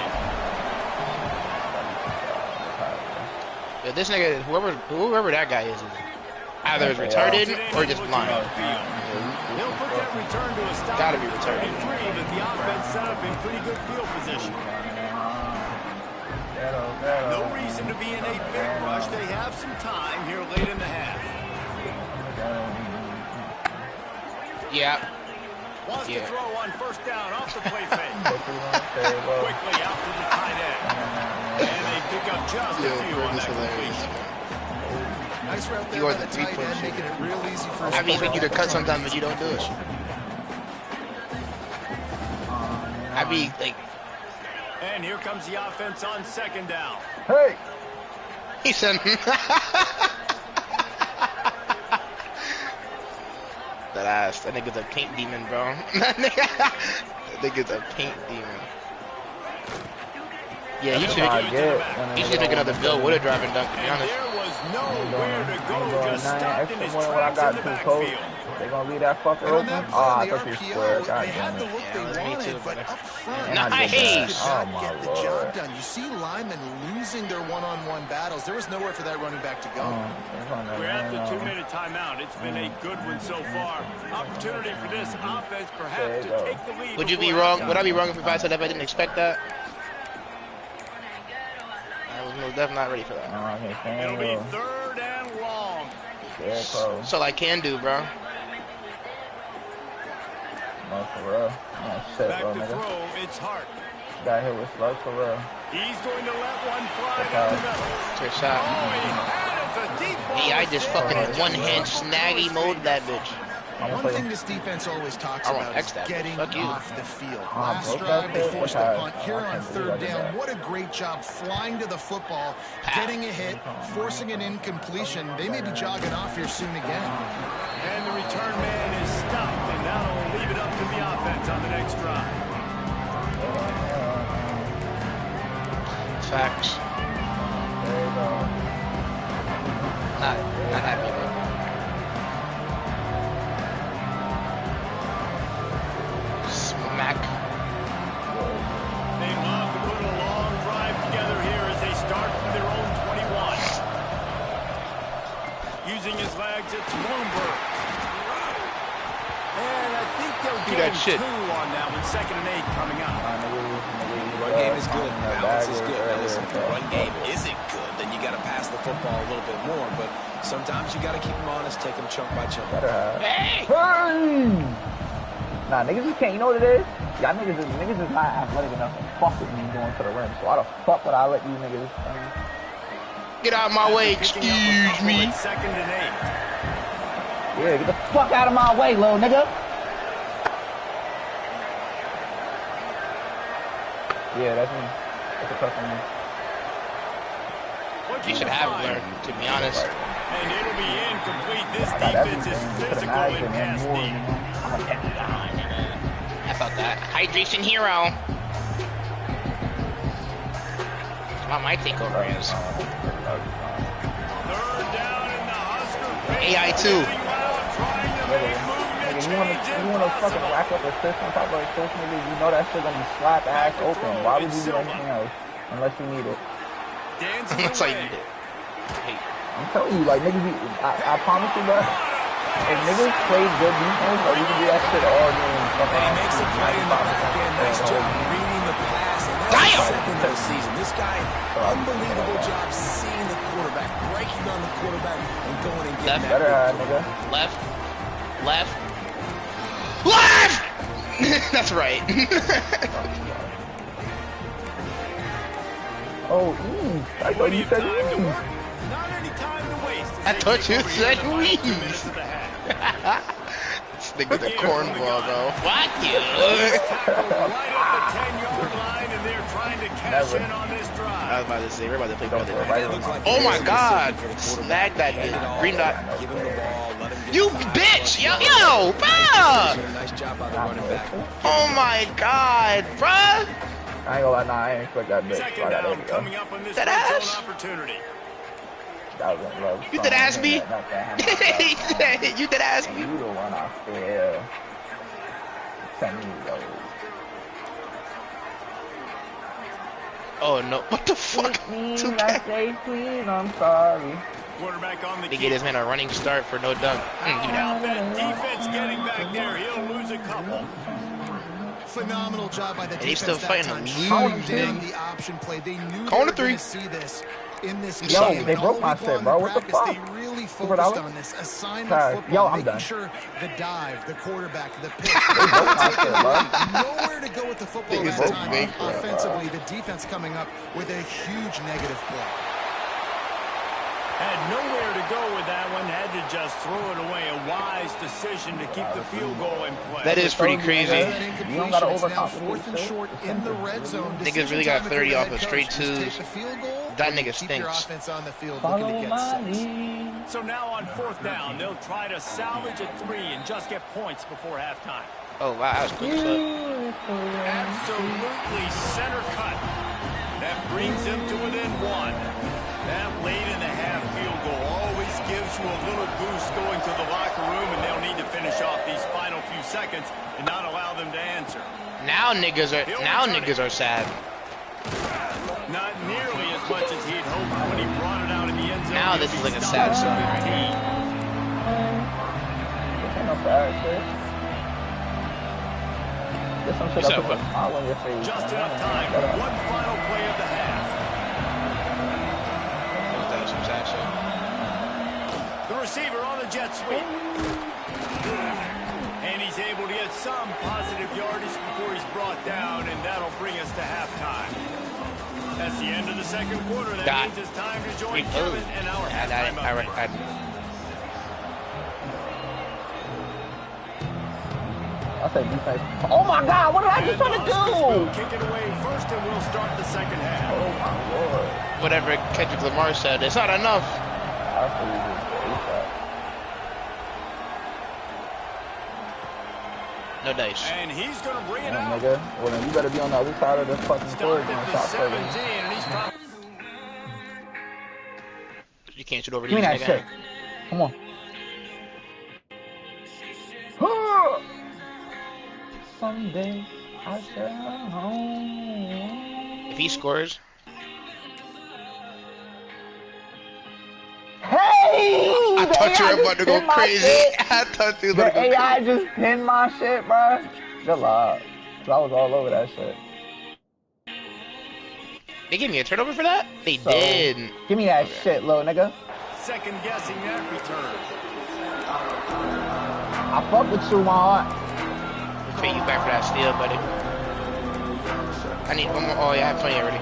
[SPEAKER 2] Yeah, this nigga, whoever that guy is either is retarded or just blind.
[SPEAKER 1] He'll put that return to a stop.
[SPEAKER 2] Gotta be retarded.
[SPEAKER 1] 33, but the offense set up in pretty good field position. No reason to be in a big rush. They have some time here late in the half.
[SPEAKER 2] Yeah.
[SPEAKER 1] Wants to
[SPEAKER 2] Yeah.
[SPEAKER 1] throw on 1st down off the play fake. Quickly out to the tight end. And they pick up just a few on that completion.
[SPEAKER 4] Nice route there
[SPEAKER 2] You are
[SPEAKER 4] by
[SPEAKER 2] the
[SPEAKER 4] the tight
[SPEAKER 2] three-point
[SPEAKER 4] end, making it real easy for us.
[SPEAKER 2] I mean, you to cut sometimes, but you don't do it. I be like,
[SPEAKER 1] And here comes the offense on 2nd down.
[SPEAKER 5] Hey!
[SPEAKER 2] he said, that ass. That nigga's a paint demon, bro. That nigga's a paint demon. Yeah, you should make another bill with a driving dunk, to be
[SPEAKER 1] And
[SPEAKER 2] honest.
[SPEAKER 1] there was nowhere to go, just stopped in his
[SPEAKER 5] What I
[SPEAKER 1] tracks
[SPEAKER 5] got
[SPEAKER 1] in the
[SPEAKER 5] to coach.
[SPEAKER 1] backfield.
[SPEAKER 5] They gonna leave that fucker
[SPEAKER 4] And on
[SPEAKER 5] open?
[SPEAKER 4] that
[SPEAKER 5] Oh,
[SPEAKER 4] play,
[SPEAKER 5] I
[SPEAKER 4] the
[SPEAKER 5] thought you square.
[SPEAKER 4] RPO,
[SPEAKER 5] God
[SPEAKER 4] they had
[SPEAKER 5] damn
[SPEAKER 4] the
[SPEAKER 5] it.
[SPEAKER 4] look
[SPEAKER 2] Yeah,
[SPEAKER 4] they
[SPEAKER 2] it was me
[SPEAKER 4] wanted,
[SPEAKER 2] too,
[SPEAKER 4] but
[SPEAKER 2] but-
[SPEAKER 4] up front,
[SPEAKER 5] And I
[SPEAKER 2] Nice.
[SPEAKER 4] they
[SPEAKER 2] Oh,
[SPEAKER 4] could not
[SPEAKER 5] my
[SPEAKER 4] get the
[SPEAKER 5] Lord.
[SPEAKER 4] job done. You see linemen losing their one-on-one battles. There was nowhere for that running back to go.
[SPEAKER 1] We're at the 2-minute timeout. It's been a good one so far. Opportunity for this offense perhaps to take the lead.
[SPEAKER 2] Would you be
[SPEAKER 1] before
[SPEAKER 2] wrong?
[SPEAKER 1] halftime.
[SPEAKER 2] Would I be wrong if I said that I didn't expect that? I was most definitely not ready for that.
[SPEAKER 1] It'll be 3rd and long.
[SPEAKER 2] So I can do, bro.
[SPEAKER 5] No, for real. No, shit,
[SPEAKER 1] Back
[SPEAKER 5] bro,
[SPEAKER 1] to
[SPEAKER 5] nigga.
[SPEAKER 1] throw, it's Hart.
[SPEAKER 5] Got hit with slugs for real.
[SPEAKER 1] He's going to let one fly down the middle.
[SPEAKER 2] To a
[SPEAKER 1] Oh,
[SPEAKER 2] shot.
[SPEAKER 1] he had it. The deep ball
[SPEAKER 2] Hey, I
[SPEAKER 1] is
[SPEAKER 2] just
[SPEAKER 1] there.
[SPEAKER 2] fucking one-hand snaggy mode that bitch.
[SPEAKER 4] One thing this defense always talks
[SPEAKER 2] I want
[SPEAKER 4] about
[SPEAKER 2] X
[SPEAKER 4] is
[SPEAKER 2] that.
[SPEAKER 4] getting
[SPEAKER 2] Fuck you.
[SPEAKER 4] off the field.
[SPEAKER 5] Oh,
[SPEAKER 4] Last
[SPEAKER 5] broke
[SPEAKER 4] drive,
[SPEAKER 5] that
[SPEAKER 4] they
[SPEAKER 5] shit?
[SPEAKER 4] forced a
[SPEAKER 5] Okay.
[SPEAKER 4] punt. Here
[SPEAKER 5] I
[SPEAKER 4] on
[SPEAKER 5] can't believe
[SPEAKER 4] 3rd
[SPEAKER 5] I did
[SPEAKER 4] down,
[SPEAKER 5] that.
[SPEAKER 4] what a great job flying to the football, getting a hit, forcing an incompletion. They may be jogging off here soon again.
[SPEAKER 1] And the return man is stopped, and now will leave it up to the offense on the next drive.
[SPEAKER 2] Facts.
[SPEAKER 5] There you go.
[SPEAKER 2] Not happy, bro. Smack.
[SPEAKER 1] They love to put a long drive together here as they start from their own 21. Using his legs, it's Bloomberg. And I think they'll
[SPEAKER 2] Do
[SPEAKER 1] get
[SPEAKER 2] that
[SPEAKER 1] him
[SPEAKER 2] shit.
[SPEAKER 1] 2 on that one. 2nd and 8 coming up.
[SPEAKER 6] Run game is good. Balance is good. Now listen, if the run game isn't good, then you got to pass the football a little bit more. But sometimes you got to keep them honest, take them chunk by chunk.
[SPEAKER 2] Hey!
[SPEAKER 5] Hey! Nah, niggas just can't. You know what it is? Y'all niggas is not athletic enough to fuck with me going to the rim. So why the fuck would I let you niggas?
[SPEAKER 2] Get out of my way,
[SPEAKER 1] Picking up a
[SPEAKER 2] excuse
[SPEAKER 1] couple
[SPEAKER 2] me.
[SPEAKER 1] at 2nd and 8.
[SPEAKER 5] Yeah, get the fuck out of my way, little nigga. Yeah, that's me. That's a tough one.
[SPEAKER 1] What
[SPEAKER 2] You should have learned, to be honest.
[SPEAKER 1] And it'll be incomplete. This
[SPEAKER 5] I got
[SPEAKER 1] defense is
[SPEAKER 5] everything. You could've
[SPEAKER 1] physical in
[SPEAKER 5] imagined
[SPEAKER 1] pass
[SPEAKER 5] more,
[SPEAKER 1] deep.
[SPEAKER 5] you know? I'm a technical guy, nigga.
[SPEAKER 2] How about that? Hydration hero. What my takeover is.
[SPEAKER 1] 3rd down in the Husker.
[SPEAKER 2] AI2.
[SPEAKER 1] Trying to make movement
[SPEAKER 5] Nigga, you wanna
[SPEAKER 1] change
[SPEAKER 5] fucking
[SPEAKER 1] impossible.
[SPEAKER 5] rack up assist on top of assist, nigga? You know that shit gonna be slap ass open. Why would you do anything else unless you need it?
[SPEAKER 1] Dancing
[SPEAKER 2] That's how you
[SPEAKER 1] away.
[SPEAKER 2] need it. Hey,
[SPEAKER 5] I'm telling you, like niggas, I promise you that if niggas play good defense, like you can do that shit all day.
[SPEAKER 6] And he makes a play in the back end. Nice job reading the pass. And that's
[SPEAKER 2] Damn!
[SPEAKER 6] the second of the season. This guy, unbelievable job seeing the quarterback, breaking on the quarterback, and going and getting
[SPEAKER 2] Left.
[SPEAKER 6] that.
[SPEAKER 5] Better, nigga.
[SPEAKER 2] left. Left. Left! That's right.
[SPEAKER 5] Oh, I thought
[SPEAKER 1] Plenty
[SPEAKER 5] you
[SPEAKER 1] of
[SPEAKER 5] said
[SPEAKER 1] time to
[SPEAKER 5] ease.
[SPEAKER 1] work. Not any time to waste. as
[SPEAKER 2] I
[SPEAKER 1] they
[SPEAKER 2] thought
[SPEAKER 1] take
[SPEAKER 2] you
[SPEAKER 1] over here
[SPEAKER 2] said
[SPEAKER 1] in the final 2
[SPEAKER 2] weeds.
[SPEAKER 1] minutes of the half.
[SPEAKER 2] This nigga's a cornball, bro. Fuck you.
[SPEAKER 1] Tackle right up the 10-yard line, and they're trying to cash in on this
[SPEAKER 2] I
[SPEAKER 1] drive.
[SPEAKER 2] was about to say, we're about to play
[SPEAKER 5] Don't
[SPEAKER 2] brother.
[SPEAKER 5] worry, right
[SPEAKER 6] It looks like
[SPEAKER 2] Oh my
[SPEAKER 6] he's
[SPEAKER 2] god.
[SPEAKER 6] for the quarterback.
[SPEAKER 2] Snag that
[SPEAKER 6] Hand it
[SPEAKER 2] dude.
[SPEAKER 6] all
[SPEAKER 2] Green
[SPEAKER 6] over.
[SPEAKER 2] dot.
[SPEAKER 6] Give him the ball, let him
[SPEAKER 2] You bitch! Yo, bruh!
[SPEAKER 6] Nice job by the running back.
[SPEAKER 2] Oh my god, bruh!
[SPEAKER 5] I ain't gonna lie, nah, I ain't expect that bitch.
[SPEAKER 1] Second down coming up on this
[SPEAKER 2] That
[SPEAKER 1] red
[SPEAKER 2] ass?
[SPEAKER 1] zone opportunity.
[SPEAKER 5] That was love.
[SPEAKER 2] You did ask me? You did ask me?
[SPEAKER 5] You the one I feel. Send me those.
[SPEAKER 2] Oh no, what the fuck?
[SPEAKER 5] Please,
[SPEAKER 2] 2K.
[SPEAKER 5] I say please, I'm sorry.
[SPEAKER 1] Quarterback on the
[SPEAKER 2] They get this man a running start for no dunk.
[SPEAKER 1] Now that defense getting back there, he'll lose a couple.
[SPEAKER 4] Phenomenal job by the
[SPEAKER 2] And he's
[SPEAKER 4] defense
[SPEAKER 2] still
[SPEAKER 4] that
[SPEAKER 2] fighting
[SPEAKER 4] time.
[SPEAKER 2] him.
[SPEAKER 4] Shutting down the option play. They knew they
[SPEAKER 2] Corner
[SPEAKER 4] were
[SPEAKER 2] three.
[SPEAKER 4] going to see this in this
[SPEAKER 2] Yo,
[SPEAKER 4] game.
[SPEAKER 5] they
[SPEAKER 4] And
[SPEAKER 5] broke
[SPEAKER 4] all
[SPEAKER 5] my
[SPEAKER 4] week
[SPEAKER 5] shit,
[SPEAKER 4] long
[SPEAKER 5] bro.
[SPEAKER 4] in
[SPEAKER 5] What the
[SPEAKER 4] practice,
[SPEAKER 5] fuck?
[SPEAKER 4] They really
[SPEAKER 5] $2.
[SPEAKER 4] focused on this assignment
[SPEAKER 5] Yo,
[SPEAKER 4] football,
[SPEAKER 5] I'm
[SPEAKER 4] making
[SPEAKER 5] done.
[SPEAKER 4] sure the dive, the quarterback, the pitch.
[SPEAKER 5] They broke my shit, bro.
[SPEAKER 4] Nowhere to go with the football
[SPEAKER 2] Niggas
[SPEAKER 4] that
[SPEAKER 2] broke
[SPEAKER 4] time.
[SPEAKER 2] me, bro.
[SPEAKER 4] Offensively, the defense coming up with a huge negative play.
[SPEAKER 1] Had nowhere to go with that one. Had to just throw it away. A wise decision to keep the field goal in play.
[SPEAKER 2] That is pretty crazy.
[SPEAKER 5] You don't gotta
[SPEAKER 4] It's now
[SPEAKER 5] overcomplicate
[SPEAKER 4] 4th and
[SPEAKER 5] shit.
[SPEAKER 4] short in the red zone.
[SPEAKER 2] Niggas really got 30 off of straight twos. That nigga
[SPEAKER 4] Keep your
[SPEAKER 2] stinks.
[SPEAKER 4] offense on the field,
[SPEAKER 5] Follow
[SPEAKER 4] looking to get
[SPEAKER 5] my
[SPEAKER 4] six.
[SPEAKER 5] lead.
[SPEAKER 1] So now on 4th down, they'll try to salvage a 3 and just get points before halftime.
[SPEAKER 2] Oh wow, that was quick as fuck.
[SPEAKER 1] Absolutely center cut. That brings them to within 1. That late in the half field goal always gives you a little boost going to the locker room, and they'll need to finish off these final few seconds and not allow them to answer.
[SPEAKER 2] Now niggas are sad.
[SPEAKER 1] Not nearly as much as he'd hoped when he brought it out in the end zone.
[SPEAKER 2] Now this is like a sad story right here.
[SPEAKER 5] This ain't no bad shit. Get some shit
[SPEAKER 2] What's
[SPEAKER 5] up
[SPEAKER 2] up,
[SPEAKER 5] with a smile on your face.
[SPEAKER 1] Just
[SPEAKER 5] man.
[SPEAKER 1] enough time
[SPEAKER 5] Shut
[SPEAKER 1] for
[SPEAKER 5] up.
[SPEAKER 1] one final play of the half.
[SPEAKER 2] That was some sad shit.
[SPEAKER 1] The receiver on the jet sweep. And he's able to get some positive yardage before he's brought down, and that'll bring us to halftime. That's the end of the second quarter. That means it's time to join Kevin and our halftime update.
[SPEAKER 5] I said defense. Oh my God, what did I just try to do?
[SPEAKER 1] Kick it away first, and we'll start the second half.
[SPEAKER 5] Oh my Lord.
[SPEAKER 2] Whatever Kendrick Lamar said, it's not enough.
[SPEAKER 5] I feel you.
[SPEAKER 2] No dice.
[SPEAKER 1] And he's going to bring it
[SPEAKER 5] Damn,
[SPEAKER 1] out.
[SPEAKER 5] nigga. Well, then you better be on the other side of the fucking court
[SPEAKER 1] Stopped
[SPEAKER 5] and
[SPEAKER 1] at the
[SPEAKER 5] shot
[SPEAKER 1] 17,
[SPEAKER 5] first.
[SPEAKER 1] and he's probably...
[SPEAKER 2] You can't shoot over
[SPEAKER 5] Give me
[SPEAKER 2] these
[SPEAKER 5] that
[SPEAKER 2] nigga.
[SPEAKER 5] shit. Come on. Someday I shall home.
[SPEAKER 2] If he scores,
[SPEAKER 5] Hey!
[SPEAKER 2] I
[SPEAKER 5] the
[SPEAKER 2] thought you
[SPEAKER 5] AI
[SPEAKER 2] were about to
[SPEAKER 5] just
[SPEAKER 2] go
[SPEAKER 5] pinned my
[SPEAKER 2] crazy.
[SPEAKER 5] shit.
[SPEAKER 2] I thought you were
[SPEAKER 5] The
[SPEAKER 2] about to go
[SPEAKER 5] AI
[SPEAKER 2] crazy.
[SPEAKER 5] just pinned my shit, bro. Good luck. 'Cause I was all over that shit.
[SPEAKER 2] They gave me a turnover for that? They
[SPEAKER 5] So,
[SPEAKER 2] did.
[SPEAKER 5] Give me that shit, little nigga.
[SPEAKER 1] Second guessing that return.
[SPEAKER 5] I fuck with you, man.
[SPEAKER 2] We'll pay you back for that steal, buddy. I need one more. Oh, yeah, I have plenty already.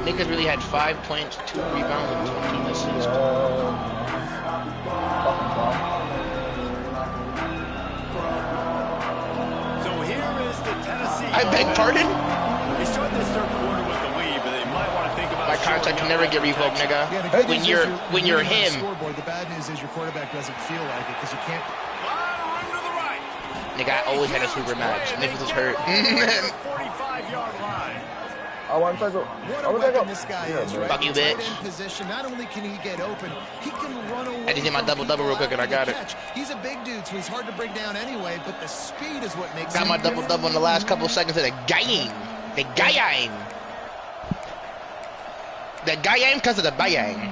[SPEAKER 2] Niggas really had 5 points, 2 rebounds, and 14 assists.
[SPEAKER 5] Fucking bum.
[SPEAKER 1] So here is the Tennessee.
[SPEAKER 2] I beg pardon?
[SPEAKER 1] They start this third quarter with the lead, but they might want to think about
[SPEAKER 2] My contract can never get revoked, nigga.
[SPEAKER 4] Yeah, the good
[SPEAKER 2] When
[SPEAKER 4] news
[SPEAKER 2] you're
[SPEAKER 4] is
[SPEAKER 2] when you're
[SPEAKER 4] leading on the
[SPEAKER 2] him,
[SPEAKER 4] Scoreboard. The bad news is your quarterback doesn't feel like it because you can't.
[SPEAKER 2] nigga, I always had a super match. Niggas was hurt.
[SPEAKER 1] 45-yard line.
[SPEAKER 5] I want to go.
[SPEAKER 4] What
[SPEAKER 5] I
[SPEAKER 4] a
[SPEAKER 5] want to go.
[SPEAKER 4] weapon this guy is, right?
[SPEAKER 2] Fuck you,
[SPEAKER 4] Tight
[SPEAKER 2] bitch.
[SPEAKER 4] end position. Not only can he get open, he can run away.
[SPEAKER 2] I just did my
[SPEAKER 4] from
[SPEAKER 2] double-double real quick and I
[SPEAKER 4] people
[SPEAKER 2] got it.
[SPEAKER 4] after the catch. He's a big dude, so he's hard to break down anyway. But the speed is what makes
[SPEAKER 2] Got
[SPEAKER 4] him
[SPEAKER 2] my double-double in the last couple seconds of the game. The game. The game because of the game.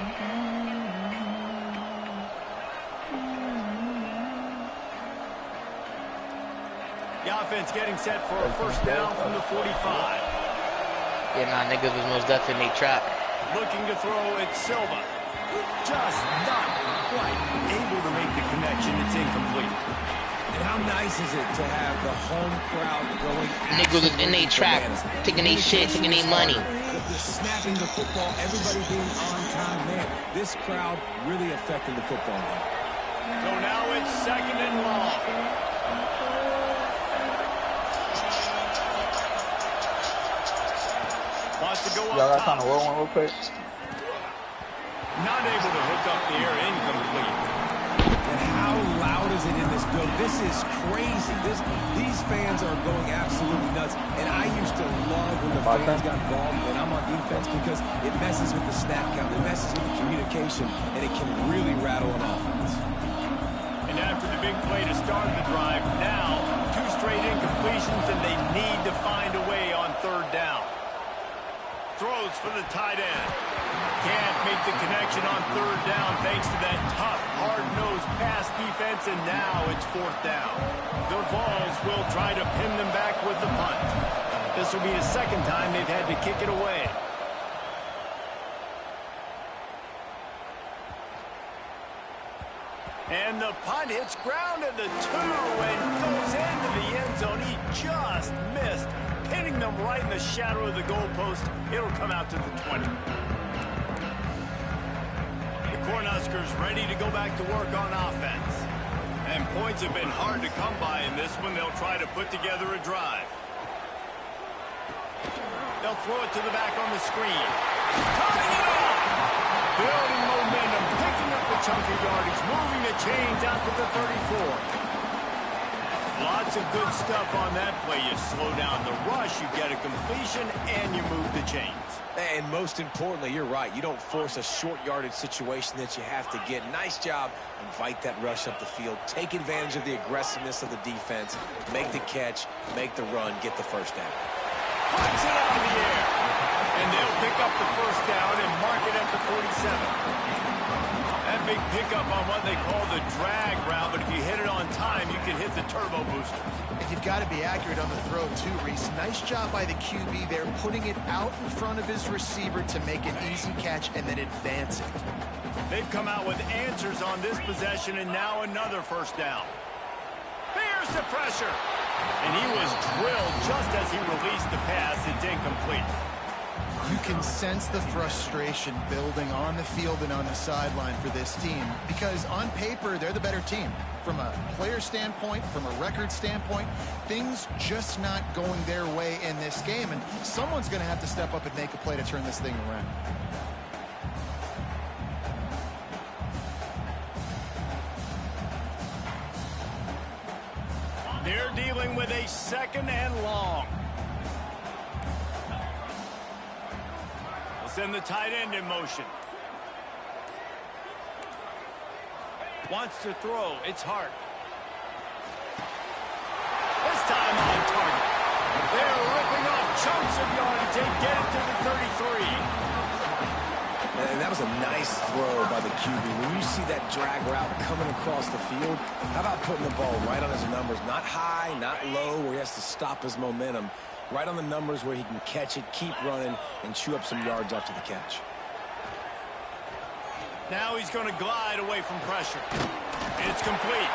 [SPEAKER 1] The offense getting set for a first down from the 45.
[SPEAKER 2] Yeah, nah, niggas was most definitely trapped.
[SPEAKER 1] Looking to throw it, Silva. Just not quite able to make the connection. It's incomplete.
[SPEAKER 6] And how nice is it to have the home crowd going?
[SPEAKER 2] Niggas was in they trap, taking they shit, taking they money.
[SPEAKER 6] The snapping the football, everybody being on time, man. This crowd really affecting the football game.
[SPEAKER 1] So now it's second and long. Wants to go
[SPEAKER 5] Y'all
[SPEAKER 1] up
[SPEAKER 5] got time
[SPEAKER 1] top.
[SPEAKER 5] to roll one real quick?
[SPEAKER 1] Not able to hook up the air, incomplete.
[SPEAKER 6] And how loud is it in this building? This is crazy. These fans are going absolutely nuts. And I used to love when the fans got involved when I'm on defense because it messes with the snap count, it messes with the communication, and it can really rattle an offense.
[SPEAKER 1] And after the big play to start the drive, now 2 straight incompletions, and they need to find a way on 3rd down. Throws for the tight end. Can't make the connection on 3rd down thanks to that tough, hard-nosed pass defense, and now it's 4th down. The Vols will try to pin them back with the punt. This will be the 2nd time they've had to kick it away. And the punt hits ground at the 2 and goes into the end zone. He just missed, hitting them right in the shadow of the goalpost. It'll come out to the 20. The Cornhuskers ready to go back to work on offense. And points have been hard to come by in this one. They'll try to put together a drive. They'll throw it to the back on the screen. Cutting it off! Building momentum, picking up the chunk of yardage, moving the chains out to the 34. Lots of good stuff on that play. You slow down the rush, you get a completion, and you move the chains.
[SPEAKER 6] And most importantly, you're right. You don't force a short yardage situation that you have to get. Nice job. Invite that rush up the field. Take advantage of the aggressiveness of the defense. Make the catch, make the run, get the 1st down.
[SPEAKER 1] Puts it out of the air. And they'll pick up the 1st down and mark it at the 47. That big pickup on what they call the drag route, but if you hit it on time, you can hit the turbo booster.
[SPEAKER 4] And you've got to be accurate on the throw, too, Reese. Nice job by the QB there, putting it out in front of his receiver to make an easy catch and then advance it.
[SPEAKER 1] They've come out with answers on this possession, and now another 1st down. Here's the pressure. And he was drilled just as he released the pass. It's incomplete.
[SPEAKER 4] You can sense the frustration building on the field and on the sideline for this team because on paper, they're the better team. From a player standpoint, from a record standpoint, things just not going their way in this game, and someone's going to have to step up and make a play to turn this thing around.
[SPEAKER 1] They're dealing with a 2nd and long. Send the tight end in motion. Wants to throw. It's Hart. This time on target. They're ripping off chunks of yardage. They get it to the 33.
[SPEAKER 6] And that was a nice throw by the QB. When you see that drag route coming across the field, how about putting the ball right on his numbers? Not high, not low, where he has to stop his momentum. Right on the numbers where he can catch it, keep running, and chew up some yards after the catch.
[SPEAKER 1] Now he's going to glide away from pressure. And it's complete.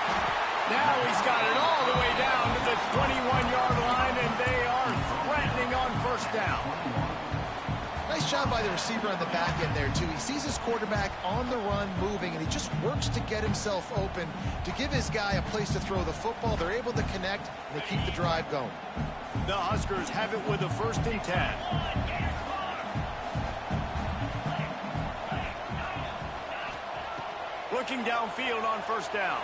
[SPEAKER 1] Now he's got it all the way down to the 21-yard line, and they are threatening on 1st down.
[SPEAKER 4] Nice job by the receiver on the back end there, too. He sees his quarterback on the run moving, and he just works to get himself open to give his guy a place to throw the football. They're able to connect, and they keep the drive going.
[SPEAKER 1] The Huskers have it with a 1st and 10. Looking downfield on 1st down.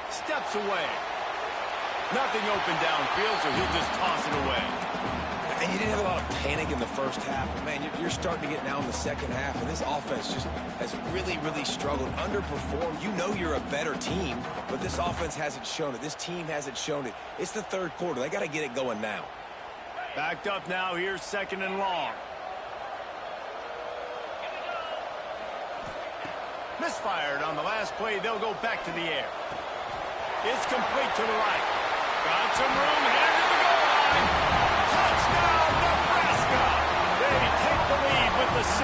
[SPEAKER 1] Steps away. Nothing open downfield, so he'll just toss it away.
[SPEAKER 6] And you didn't have a lot of panic in the 1st half. But man, you're starting to get now in the 2nd half, and this offense just has really, really struggled, underperformed. You know you're a better team, but this offense hasn't shown it. This team hasn't shown it. It's the 3rd quarter. They got to get it going now.
[SPEAKER 1] Backed up now. Here's 2nd and long. Misfired on the last play. They'll go back to the air. It's complete to the right. Got some room. Headed to the goal line. Touchdown, Nebraska. They take the lead with the 6.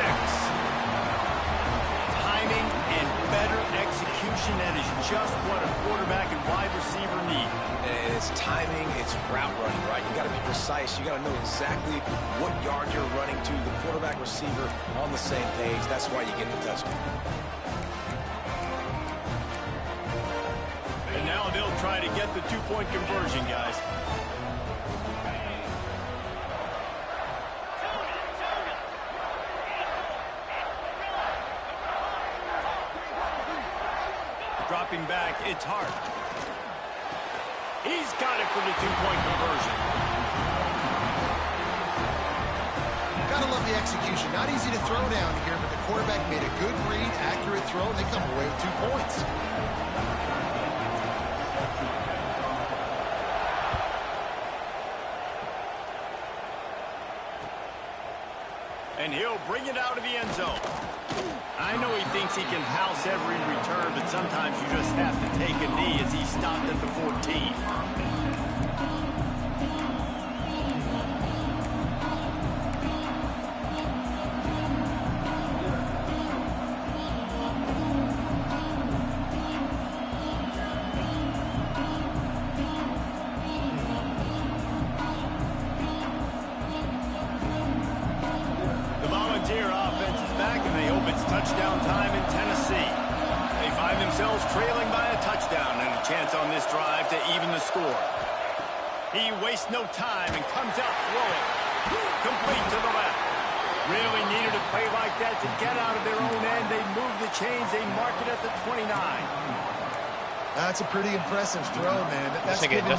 [SPEAKER 1] Timing and better execution. That is just what a quarterback and wide receiver need.
[SPEAKER 6] And it's timing, it's route running, right? You got to be precise. You got to know exactly what yard you're running to. The quarterback, receiver on the same page. That's why you get the touchdown.
[SPEAKER 1] And now they'll try to get the 2-point conversion, guys. back. It's Hart. He's got it for the two-point conversion.
[SPEAKER 4] Gotta love the execution. Not easy to throw down here, but the quarterback made a good read, accurate throw, and they come away with 2 points.
[SPEAKER 1] And he'll bring it out of the end zone. I know he thinks he can house every return, but sometimes you just have to take a knee as he stopped at the 14. Touchdown time in Tennessee. They find themselves trailing by a touchdown and a chance on this drive to even the score. He wastes no time and comes out throwing. Complete to the left. Really needed a play like that to get out of their own end. They move the chains. They mark it at the 29.
[SPEAKER 4] That's a pretty impressive throw, man. That's giving me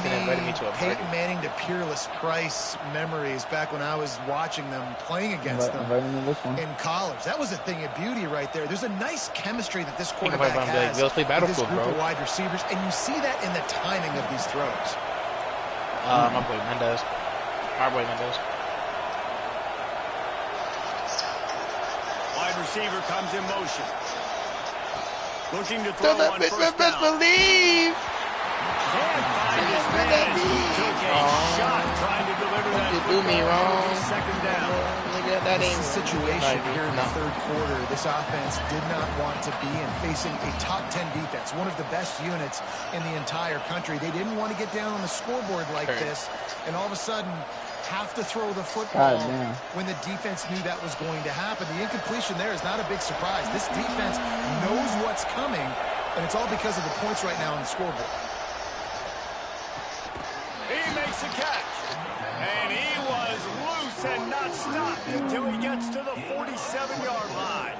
[SPEAKER 4] Peyton Manning to Peerless Price memories back when I was watching them playing against them in college. That was a thing of beauty right there. There's a nice chemistry that this quarterback has with this group of wide receivers, and you see that in the timing of these throws.
[SPEAKER 2] My boy Mendez.
[SPEAKER 1] Wide receiver comes in motion. Looking to throw on first down.
[SPEAKER 2] Believe.
[SPEAKER 1] Can't find his man. He took a shot trying to deliver that football. Second down.
[SPEAKER 4] That ain't the situation here in the third quarter. This offense did not want to be in facing a top 10 defense, one of the best units in the entire country. They didn't want to get down on the scoreboard like this, and all of a sudden have to throw the football when the defense knew that was going to happen. The incompletion there is not a big surprise. This defense knows what's coming, and it's all because of the points right now on the scoreboard.
[SPEAKER 1] He makes a catch, and he was loose and not stopped until he gets to the 47-yard line.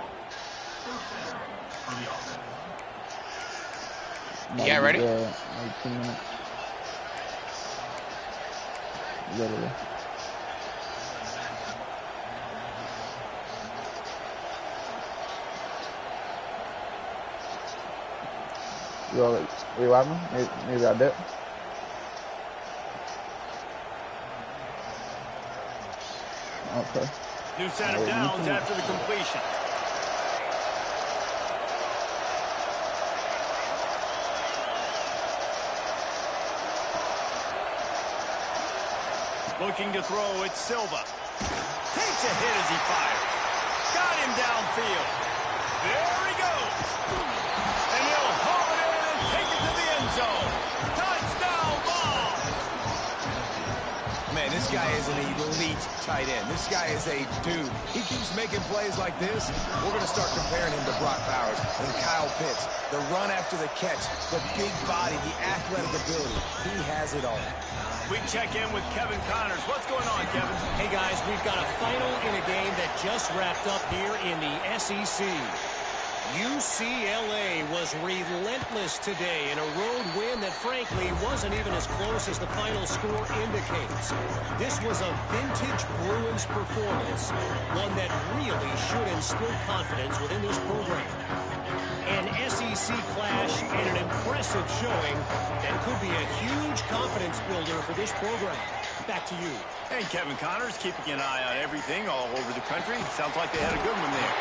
[SPEAKER 2] Yeah, ready?
[SPEAKER 5] 18 minutes. Literally. You all revive me? Maybe I did. Okay.
[SPEAKER 1] New set of downs after the completion. Looking to throw, it's Silva. Takes a hit as he fires. Got him downfield. There he goes. And he'll haul it in and take it to the end zone. Touchdown ball.
[SPEAKER 6] Man, this guy is an elite tight end. This guy is a dude. He keeps making plays like this. We're going to start comparing him to Brock Bowers and Kyle Pitts. The run after the catch, the big body, the athletic ability. He has it all.
[SPEAKER 1] We check in with Kevin Connors. What's going on, Kevin?
[SPEAKER 8] Hey, guys, we've got a final in a game that just wrapped up here in the SEC. UCLA was relentless today in a road win that, frankly, wasn't even as close as the final score indicates. This was a vintage Bruins performance, one that really should instill confidence within this program. An SEC clash and an impressive showing that could be a huge confidence builder for this program. Back to you.
[SPEAKER 1] And Kevin Connors keeping an eye on everything all over the country. Sounds like they had a good one there.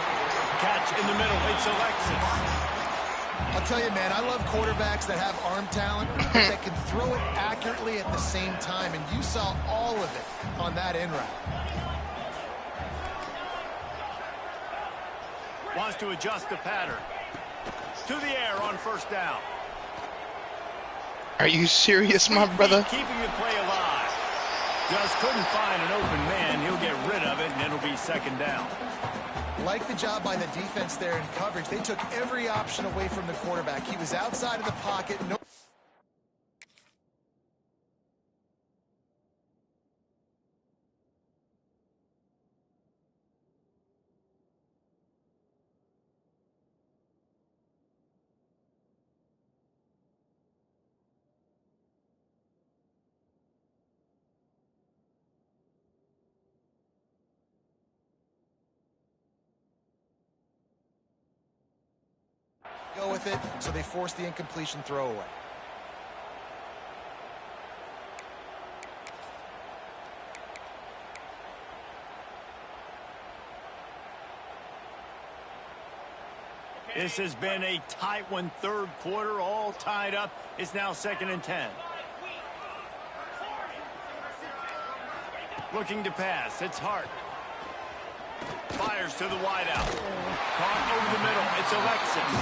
[SPEAKER 1] Catch in the middle. It's Alexis.
[SPEAKER 4] I'll tell you, man, I love quarterbacks that have arm talent, that can throw it accurately at the same time, and you saw all of it on that in route.
[SPEAKER 1] Wants to adjust the pattern. To the air on first down.
[SPEAKER 2] Are you serious, my brother?
[SPEAKER 1] Keeping the play alive. Just couldn't find an open man. He'll get rid of it, and it'll be second down.
[SPEAKER 4] Like the job by the defense there in coverage. They took every option away from the quarterback. He was outside of the pocket. No go with it, so they forced the incompletion throwaway.
[SPEAKER 1] This has been a tight one, third quarter, all tied up. It's now 2nd and 10. Looking to pass. It's Hart. Fires to the wideout. Caught over the middle. It's Alexis.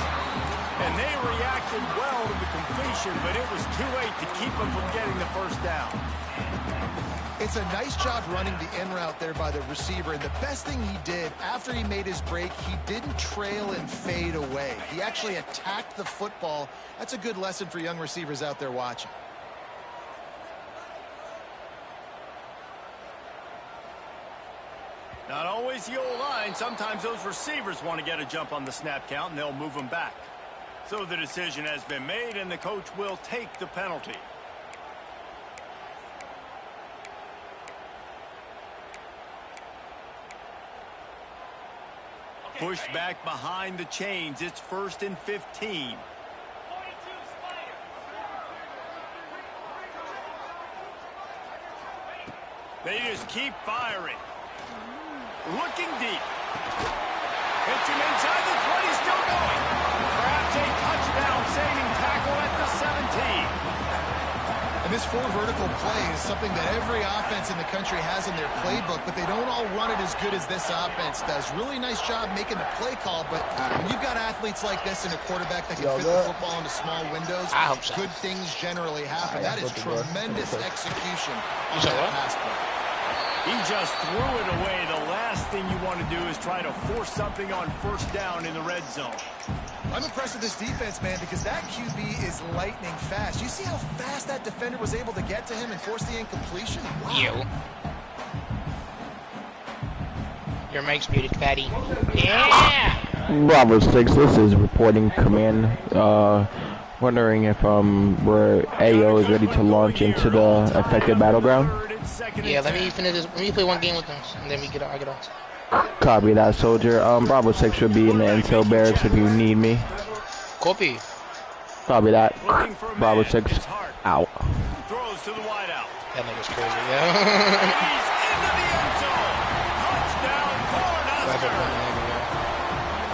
[SPEAKER 1] And they reacted well to the completion, but it was too late to keep them from getting the first down.
[SPEAKER 4] It's a nice job running the in route there by the receiver. And the best thing he did after he made his break, he didn't trail and fade away. He actually attacked the football. That's a good lesson for young receivers out there watching.
[SPEAKER 1] Not always the old line. Sometimes those receivers want to get a jump on the snap count, and they'll move them back. So the decision has been made, and the coach will take the penalty. Pushed back behind the chains. It's 1st and 15. They just keep firing. Looking deep. Hits him inside the 20, still going. Perhaps a touchdown saving tackle at the 17.
[SPEAKER 4] And this 4 vertical play is something that every offense in the country has in their playbook, but they don't all run it as good as this offense does. Really nice job making the play call, but when you've got athletes like this and a quarterback that can fit the football into small windows, good things generally happen. That is tremendous execution on that pass play.
[SPEAKER 1] He just threw it away. The last thing you want to do is try to force something on first down in the red zone.
[SPEAKER 4] I'm impressed with this defense, man, because that QB is lightning fast. You see how fast that defender was able to get to him and force the incompletion? Wow.
[SPEAKER 2] Your mic's muted, fatty. Yeah!
[SPEAKER 9] Bravo 6, this is reporting command. Wondering if where AO is ready to launch into the affected battleground.
[SPEAKER 2] Yeah, let me finish this. Let me play one game with them, and then I get off.
[SPEAKER 9] Copy that, soldier. Bravo 6 should be in the intel barracks if you need me.
[SPEAKER 2] Copy.
[SPEAKER 9] Copy that. Bravo 6 out.
[SPEAKER 1] Throws to the wideout.
[SPEAKER 2] That nigga's crazy, yeah.
[SPEAKER 1] He's into the end zone. Touchdown, Cornhusker.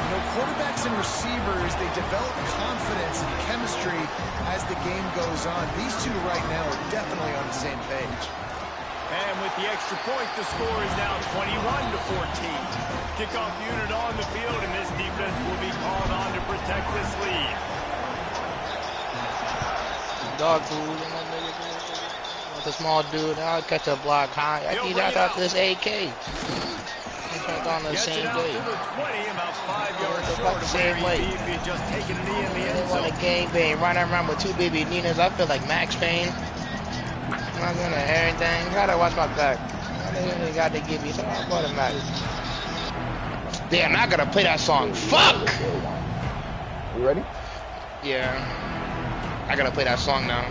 [SPEAKER 4] You know, quarterbacks and receivers, they develop confidence and chemistry as the game goes on. These two right now are definitely on the same page.
[SPEAKER 1] And with the extra point, the score is now 21-14. Kickoff unit on the field, and this defense will be called on to protect this lead.
[SPEAKER 2] Dog food and that nigga. With a small dude, I'll catch a block high. I thought this AK. On the same day.
[SPEAKER 1] About 5 yards short of
[SPEAKER 2] same
[SPEAKER 1] where
[SPEAKER 2] way.
[SPEAKER 1] he'd be if he had just taken a knee in the end zone.
[SPEAKER 2] Want a gangbang, running around with 2 baby Ninas. I feel like Max Payne. I'm not gonna everything. Gotta watch my back. I got to give you some automatic. Damn, I'm not gonna play that song. Fuck!
[SPEAKER 5] You ready?
[SPEAKER 2] Yeah. I gotta play that song now.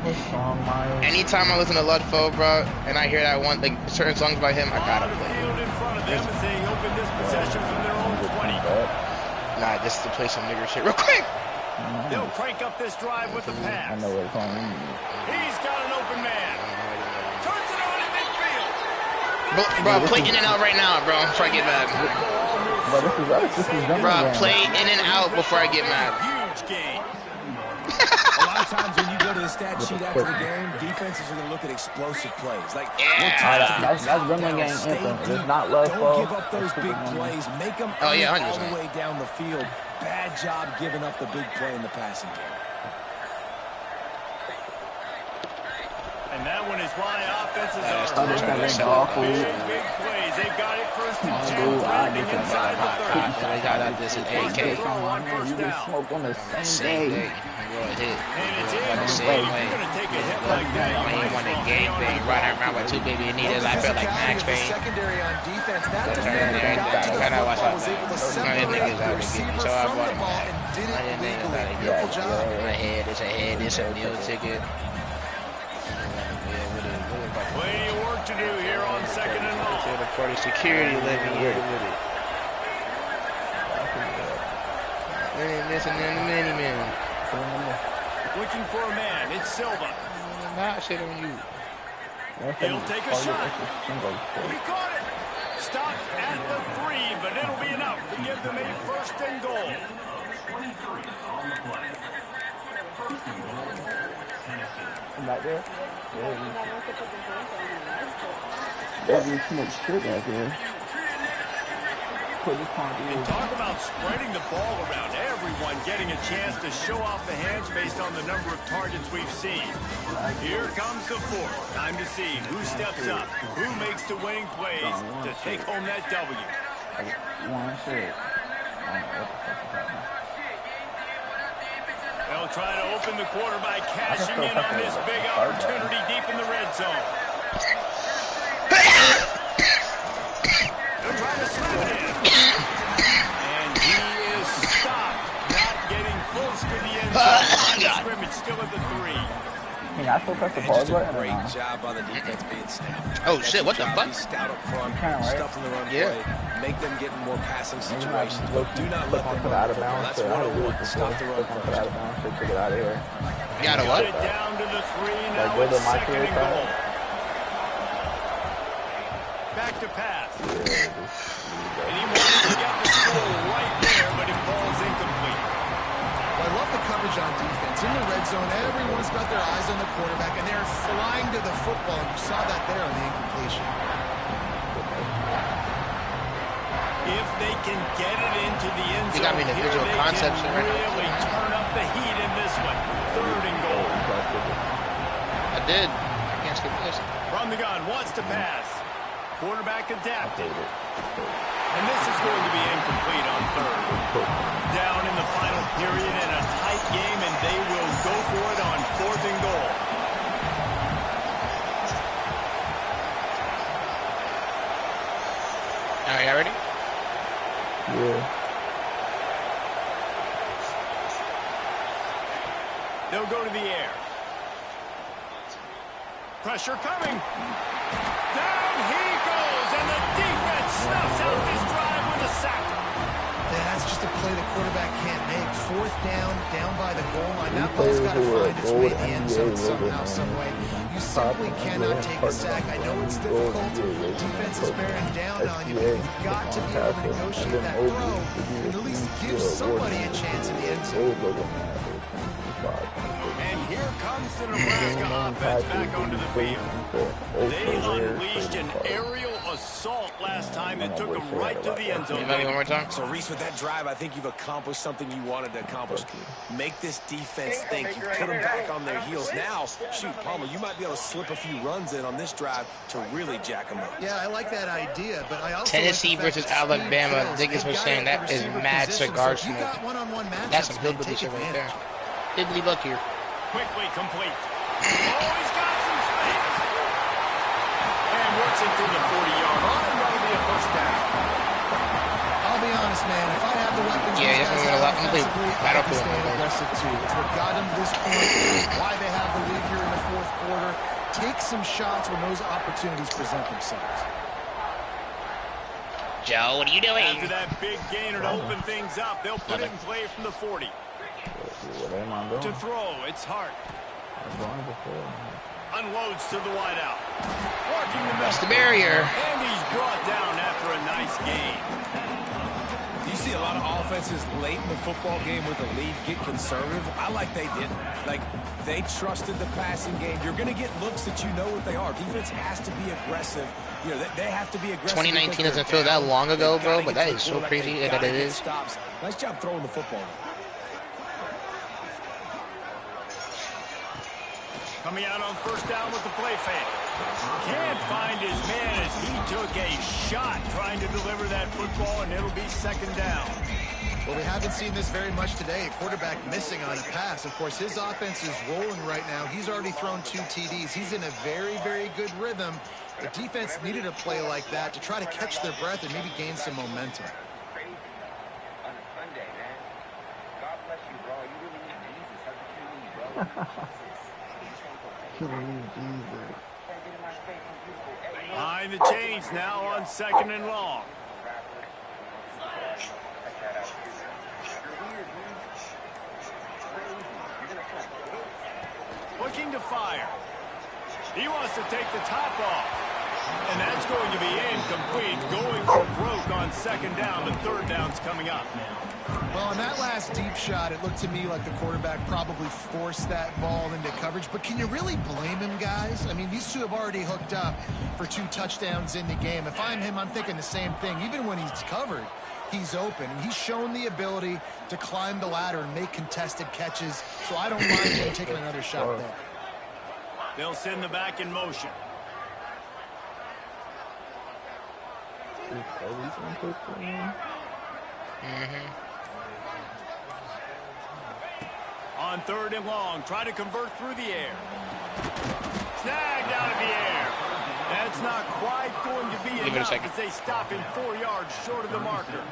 [SPEAKER 5] What song, Miles?
[SPEAKER 2] Anytime I listen to Ludfo, bro, and I hear that one, like certain songs by him, I gotta play.
[SPEAKER 1] In front of them as they open this possession from their own 20.
[SPEAKER 2] Nah, just to play some nigger shit real quick.
[SPEAKER 1] They'll crank up this drive with the pass.
[SPEAKER 5] I know what it's on.
[SPEAKER 1] He's got an open man. Turns it on in midfield.
[SPEAKER 2] Bro, play in and out right now, bro, before I get mad.
[SPEAKER 5] Bro, this is us. This is them.
[SPEAKER 2] Bro, play in and out before I get mad.
[SPEAKER 1] Huge game.
[SPEAKER 6] A lot of times when you go to the stat sheet after the game, defenses are going to look at explosive plays. Like,
[SPEAKER 5] That's Gremlin Gang anthem. It's not love.
[SPEAKER 6] Don't give up those big plays. Make them
[SPEAKER 2] all
[SPEAKER 6] the way down the field. Bad job giving up the big play in the passing game.
[SPEAKER 1] And that one is why offenses are big plays. They got it first and 10, threatening inside the 30.
[SPEAKER 2] They got out this in AK.
[SPEAKER 1] On first down.
[SPEAKER 5] Smoke on the same day.
[SPEAKER 1] And it's in the same way. You're going to take a hit like that.
[SPEAKER 2] I ain't want a game thing, running around with 2 baby Anitas. I feel like Max Payne.
[SPEAKER 4] Secondary on defense. That
[SPEAKER 2] Gotta watch out for
[SPEAKER 4] separate
[SPEAKER 2] niggas
[SPEAKER 4] the
[SPEAKER 2] out
[SPEAKER 4] receiver
[SPEAKER 2] so I
[SPEAKER 4] from
[SPEAKER 2] bought
[SPEAKER 4] the
[SPEAKER 2] him
[SPEAKER 4] ball
[SPEAKER 2] back.
[SPEAKER 4] and did
[SPEAKER 2] I
[SPEAKER 4] it
[SPEAKER 2] didn't think
[SPEAKER 4] legally.
[SPEAKER 2] about it.
[SPEAKER 4] Beautiful job.
[SPEAKER 2] My head, it's a meal ticket.
[SPEAKER 1] Plenty of work to do here on second and long.
[SPEAKER 2] The party security let me here with it. Missing in the mini-man.
[SPEAKER 1] Looking for a man. It's Silva.
[SPEAKER 2] Not shit on you.
[SPEAKER 1] He'll take a shot. He caught it. Stopped at the 3, but it'll be enough to give them a first and goal.
[SPEAKER 5] Back there? There's too much shit back there.
[SPEAKER 1] And talk about spreading the ball around. Everyone getting a chance to show off the hands based on the number of targets we've seen. Here comes the 4th. Time to see who steps up, who makes the winning plays to take home that W. They'll try to open the quarter by cashing in on this big opportunity deep in the red zone. They'll try to slap it in. And he is stopped, not getting close to the end zone. The scrimmage still at the 3.
[SPEAKER 5] Can I still press the pause button?
[SPEAKER 6] Great job on the defense being stout.
[SPEAKER 2] Oh shit, what the fuck?
[SPEAKER 6] Be stout up front, stuff in the run
[SPEAKER 2] Yeah.
[SPEAKER 6] play, make them get in more passing situations, but do not let them run the football. That's 101. Stop the run first.
[SPEAKER 5] Out of bounds, to get out of here.
[SPEAKER 2] You gotta what?
[SPEAKER 1] Get it down to the 3, now
[SPEAKER 5] Like, go to
[SPEAKER 1] it's
[SPEAKER 5] my
[SPEAKER 1] 2nd and
[SPEAKER 5] career
[SPEAKER 1] goal. Back to pass. And he wants to get the score right there, but it falls incomplete.
[SPEAKER 4] Well, I love the coverage on defense. In the red zone, everyone's got their eyes on the quarterback, and they're flying to the football. You saw that there on the incompletion.
[SPEAKER 1] If they can get it into the end
[SPEAKER 2] You got me
[SPEAKER 1] zone
[SPEAKER 2] the
[SPEAKER 1] here,
[SPEAKER 2] visual
[SPEAKER 1] they
[SPEAKER 2] concepts
[SPEAKER 1] can
[SPEAKER 2] already.
[SPEAKER 1] really turn up the heat in this one. 3rd and goal.
[SPEAKER 2] I did. I can't skip this.
[SPEAKER 1] From the gun, wants to pass. Quarterback adapted. And this is going to be incomplete on 3rd. Down in the final period in a tight game, and they will go for it on 4th and goal.
[SPEAKER 2] All right, y'all ready?
[SPEAKER 5] Yeah.
[SPEAKER 1] They'll go to the air. Pressure coming. Down he goes, and the defense snuffs out this drive with a sack.
[SPEAKER 4] That's just a play the quarterback can't make. 4th down, down by the goal line. That ball's got to find its way to the end zone somehow, some way. You simply cannot take a sack. I know it's difficult. Defense is bearing down on you, but you've got to be able to negotiate that throw and at least give somebody a chance in the end zone.
[SPEAKER 1] And here comes the Nebraska offense back onto the field. They unleashed an aerial assault last time that took them right to the end zone.
[SPEAKER 2] You know me one more time?
[SPEAKER 6] So, Reese, with that drive, I think you've accomplished something you wanted to accomplish. Make this defense think. You put them back on their heels. Now, shoot, Palmer, you might be able to slip a few runs in on this drive to really jack them up.
[SPEAKER 4] Yeah, I like that idea, but I also
[SPEAKER 2] Tennessee
[SPEAKER 4] like the
[SPEAKER 2] versus
[SPEAKER 4] fact that speed
[SPEAKER 2] Alabama.
[SPEAKER 4] kills.
[SPEAKER 2] Diggins was
[SPEAKER 4] They've
[SPEAKER 2] saying
[SPEAKER 4] got
[SPEAKER 2] that is
[SPEAKER 4] receiver
[SPEAKER 2] mad
[SPEAKER 4] position,
[SPEAKER 2] cigar
[SPEAKER 4] so if you've
[SPEAKER 2] smoke.
[SPEAKER 4] got one-on-one
[SPEAKER 2] That's some
[SPEAKER 4] matchups, man,
[SPEAKER 2] hillbilly
[SPEAKER 4] take
[SPEAKER 2] shit right there.
[SPEAKER 4] advantage.
[SPEAKER 2] Diddly buck here.
[SPEAKER 1] Quickly complete. Oh, he's got some space. And works it through the 40-yard line. That'll be a first down.
[SPEAKER 4] I'll be honest, man. If I have the weapons,
[SPEAKER 2] Yeah,
[SPEAKER 4] these
[SPEAKER 2] that's
[SPEAKER 4] guys
[SPEAKER 2] what
[SPEAKER 4] have
[SPEAKER 2] I'm complete.
[SPEAKER 4] offensively, I'd be
[SPEAKER 2] Battlefield.
[SPEAKER 4] staying aggressive too. It's what got them to this point. It's why they have the lead here in the 4th quarter. Take some shots when those opportunities present themselves.
[SPEAKER 2] Joe, what are you doing?
[SPEAKER 1] After that big gainer to open things up, they'll put it in play from the 40. To throw, it's Hart. Unloads to the wideout. Working the
[SPEAKER 2] That's the
[SPEAKER 1] middle.
[SPEAKER 2] barrier.
[SPEAKER 1] And he's brought down after a nice gain.
[SPEAKER 6] You see a lot of offenses late in the football game with a lead get conservative. I like they didn't. Like, they trusted the passing game. You're going to get looks that you know what they are. Defense has to be aggressive. You know, they have to be aggressive.
[SPEAKER 2] 2019 doesn't feel that long ago, bro, but that is so crazy that it is.
[SPEAKER 6] Stops. Nice job throwing the football.
[SPEAKER 1] Coming out on first down with the play fake. Can't find his man as he took a shot trying to deliver that football, and it'll be 2nd down.
[SPEAKER 4] Well, we haven't seen this very much today. A quarterback missing on a pass. Of course, his offense is rolling right now. He's already thrown 2 TDs. He's in a very, very good rhythm. The defense needed a play like that to try to catch their breath and maybe gain some momentum.
[SPEAKER 1] Behind the chains now on 2nd and long. to fire. He wants to take the top off. And that's going to be incomplete, going for broke on second down, but third down's coming up.
[SPEAKER 4] Well, on that last deep shot, it looked to me like the quarterback probably forced that ball into coverage. But can you really blame him, guys? I mean, these two have already hooked up for 2 touchdowns in the game. If I'm him, I'm thinking the same thing. Even when he's covered, he's open. He's shown the ability to climb the ladder and make contested catches, so I don't mind him taking another shot there.
[SPEAKER 1] They'll send the back in motion. On third and long, try to convert through the air. Snagged out of the air. That's not quite going to be enough as they stop him 4 yards short of the marker.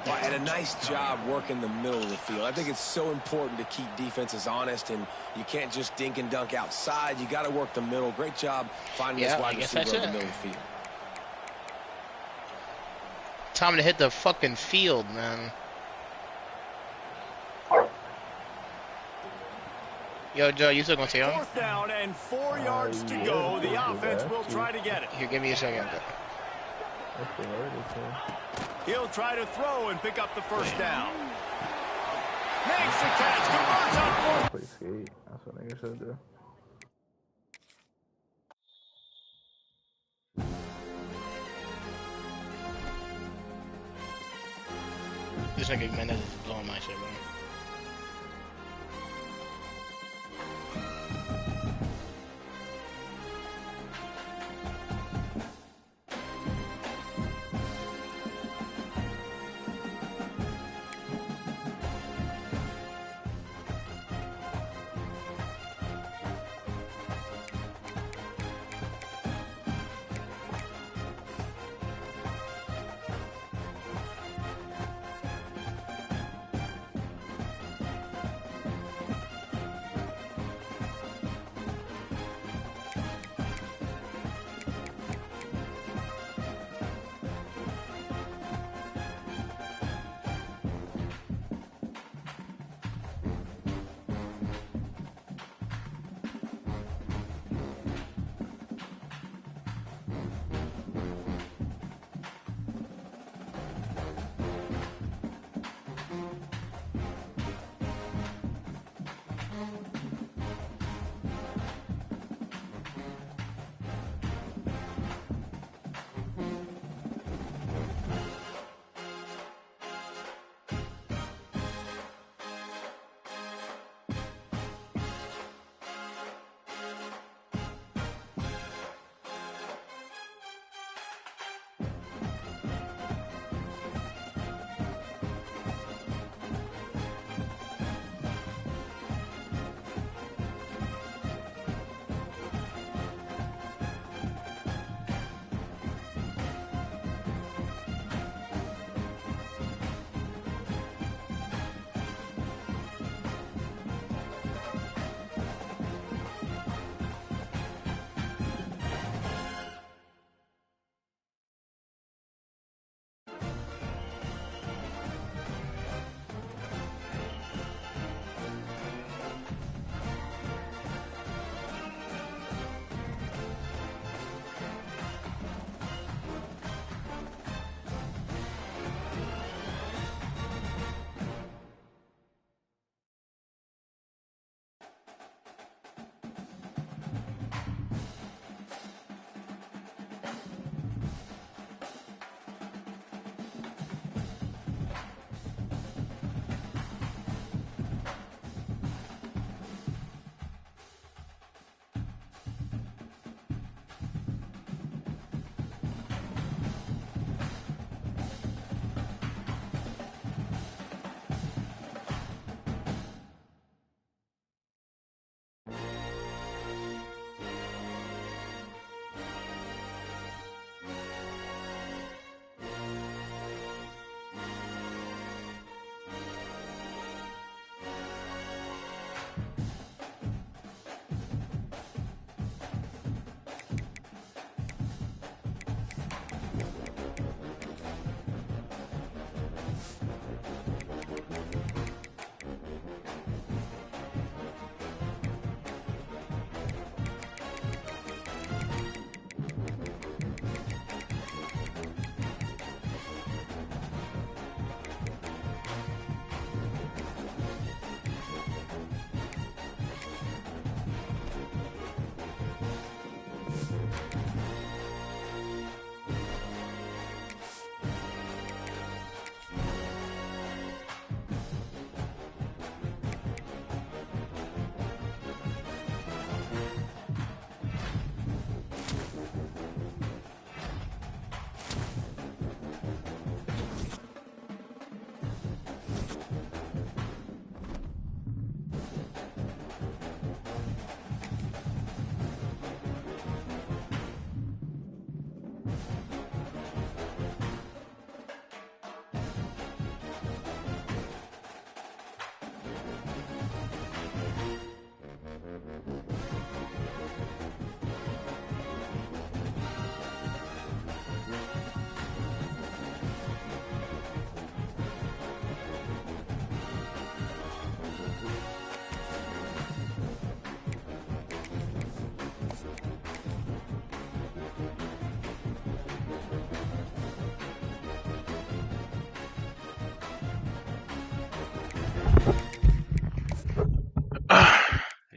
[SPEAKER 6] And a nice job working the middle of the field. I think it's so important to keep defenses honest, and you can't just dink and dunk outside. You got to work the middle. Great job finding this wide receiver in the middle of the field.
[SPEAKER 2] Time to hit the fucking field, man. Yo, Joe, you still gonna see him?
[SPEAKER 1] Fourth down and 4 yards to go. The offense will try to get it.
[SPEAKER 2] Here, give me a second.
[SPEAKER 1] He'll try to throw and pick up the first down. Makes the catch, converts on fourth.
[SPEAKER 5] Play skate. That's what niggas should do.
[SPEAKER 2] This nigga Menez is blowing my shit, bro.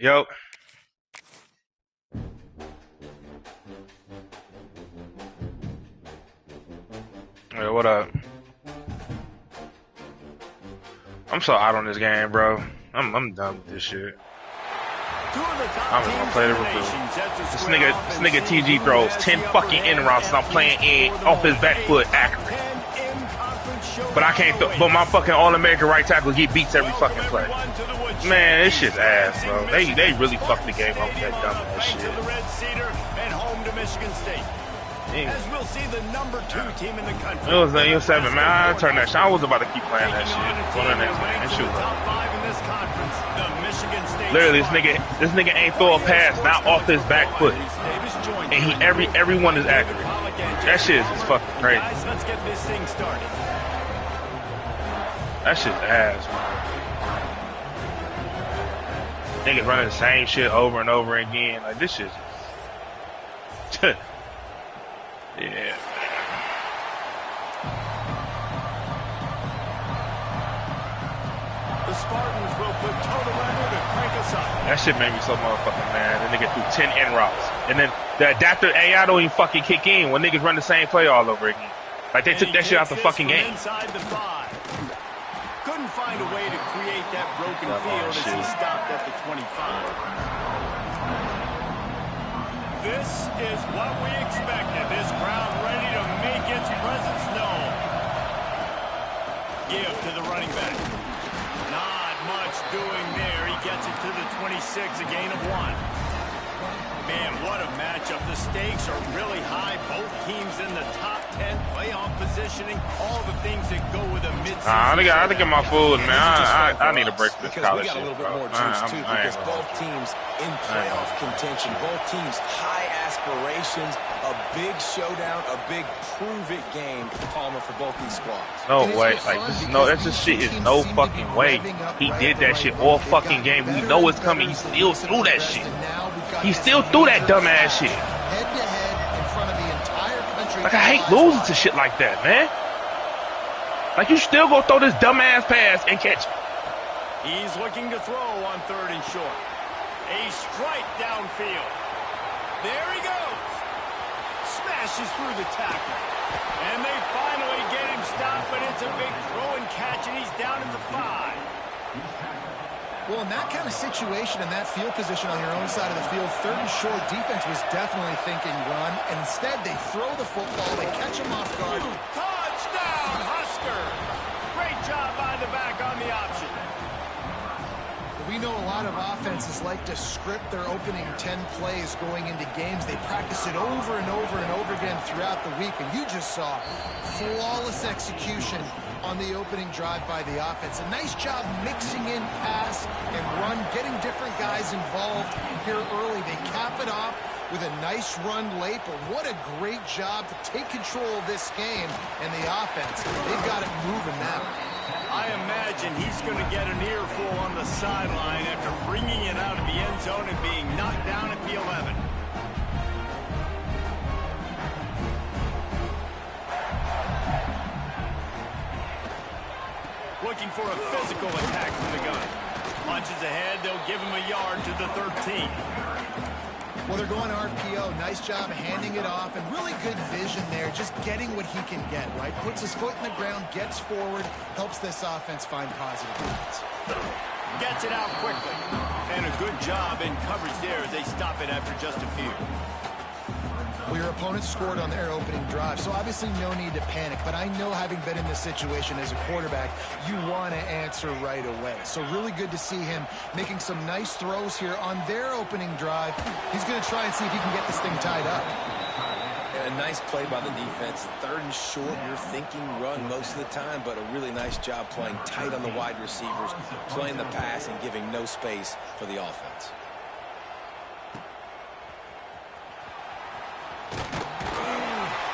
[SPEAKER 3] Yo. Hey, what up? I'm so out on this game, bro. I'm done with this shit. I'm just gonna play the review. This nigga TG throws 10 fucking in routes and I'm playing in off his back foot accurate. But I can't but my fucking All-American right tackle, he beats every fucking play. Man, this shit's ass, bro. They really fucked the game up with that dumb ass shit.
[SPEAKER 1] As we'll see the number 2 team in the country.
[SPEAKER 3] It was 7, man. I turned that shit. I was about to keep playing that shit. Go to the next man. Shoot. Literally, this nigga ain't throw a pass not off his back foot. And everyone is accurate. That shit is fucking crazy.
[SPEAKER 1] Let's get this thing started.
[SPEAKER 3] That shit's ass, man. Niggas running the same shit over and over again. Like, this shit's yeah.
[SPEAKER 1] The Spartans will put total weather to crank us up.
[SPEAKER 3] That shit made me so motherfucking mad. Then they get through 10 in routes. And then the adapter AI don't even fucking kick in when niggas run the same play all over again. Like, they took that shit out the fucking game.
[SPEAKER 1] Inside the 5. Couldn't find a way to create that broken field as he stopped at the 25. This is what we expected. This crowd ready to make its presence known. Give to the running back. Not much doing there. He gets it to the 26, a gain of 1. Man, what a matchup. The stakes are really high. Both teams in the top 10, playoff positioning, all the things that go with a mid-season.
[SPEAKER 3] I think get my food, man. I need a break from this college shit,
[SPEAKER 6] bro.
[SPEAKER 3] Bro.
[SPEAKER 6] Because both teams in playoff contention, both teams high aspirations, a big showdown, a big prove-it game, Palmer, for both these squads.
[SPEAKER 3] No way. Like, that's just shit is no fucking way. He did that shit all fucking game. We know it's coming. He still threw that shit. He still threw that dumbass shit. Like, I hate losing to shit like that, man. Like, you still gonna throw this dumbass pass and catch it.
[SPEAKER 1] He's looking to throw on 3rd and short. A strike downfield. There he goes. Smashes through the tackle. And they finally get him stopped, but it's a big throw and catch, and he's down at the 5.
[SPEAKER 4] Well, in that kind of situation, in that field position on your own side of the field, 3rd and short, defense was definitely thinking run, and instead they throw the football, they catch him off guard.
[SPEAKER 1] Touchdown, Husker! Great job by the back on the option.
[SPEAKER 4] We know a lot of offenses like to script their opening 10 plays going into games. They practice it over and over and over again throughout the week, and you just saw flawless execution on the opening drive by the offense. A nice job mixing in pass and run, getting different guys involved here early. They cap it off with a nice run late, but what a great job to take control of this game and the offense. They've got it moving now.
[SPEAKER 1] I imagine he's going to get an earful on the sideline after bringing it out of the end zone and being knocked down at the 11. Looking for a physical attack from the gun. Punches ahead, they'll give him a yard to the 13.
[SPEAKER 4] Well, they're going RPO. Nice job handing it off, and really good vision there, just getting what he can get, right? Puts his foot in the ground, gets forward, helps this offense find positive points.
[SPEAKER 1] Gets it out quickly. And a good job in coverage there as they stop it after just a few.
[SPEAKER 4] Well, your opponent scored on their opening drive, so obviously no need to panic. But I know, having been in this situation as a quarterback, you want to answer right away. So really good to see him making some nice throws here on their opening drive. He's going to try and see if he can get this thing tied up.
[SPEAKER 6] And a nice play by the defense. 3rd and short, you're thinking run most of the time, but a really nice job playing tight on the wide receivers, playing the pass and giving no space for the offense.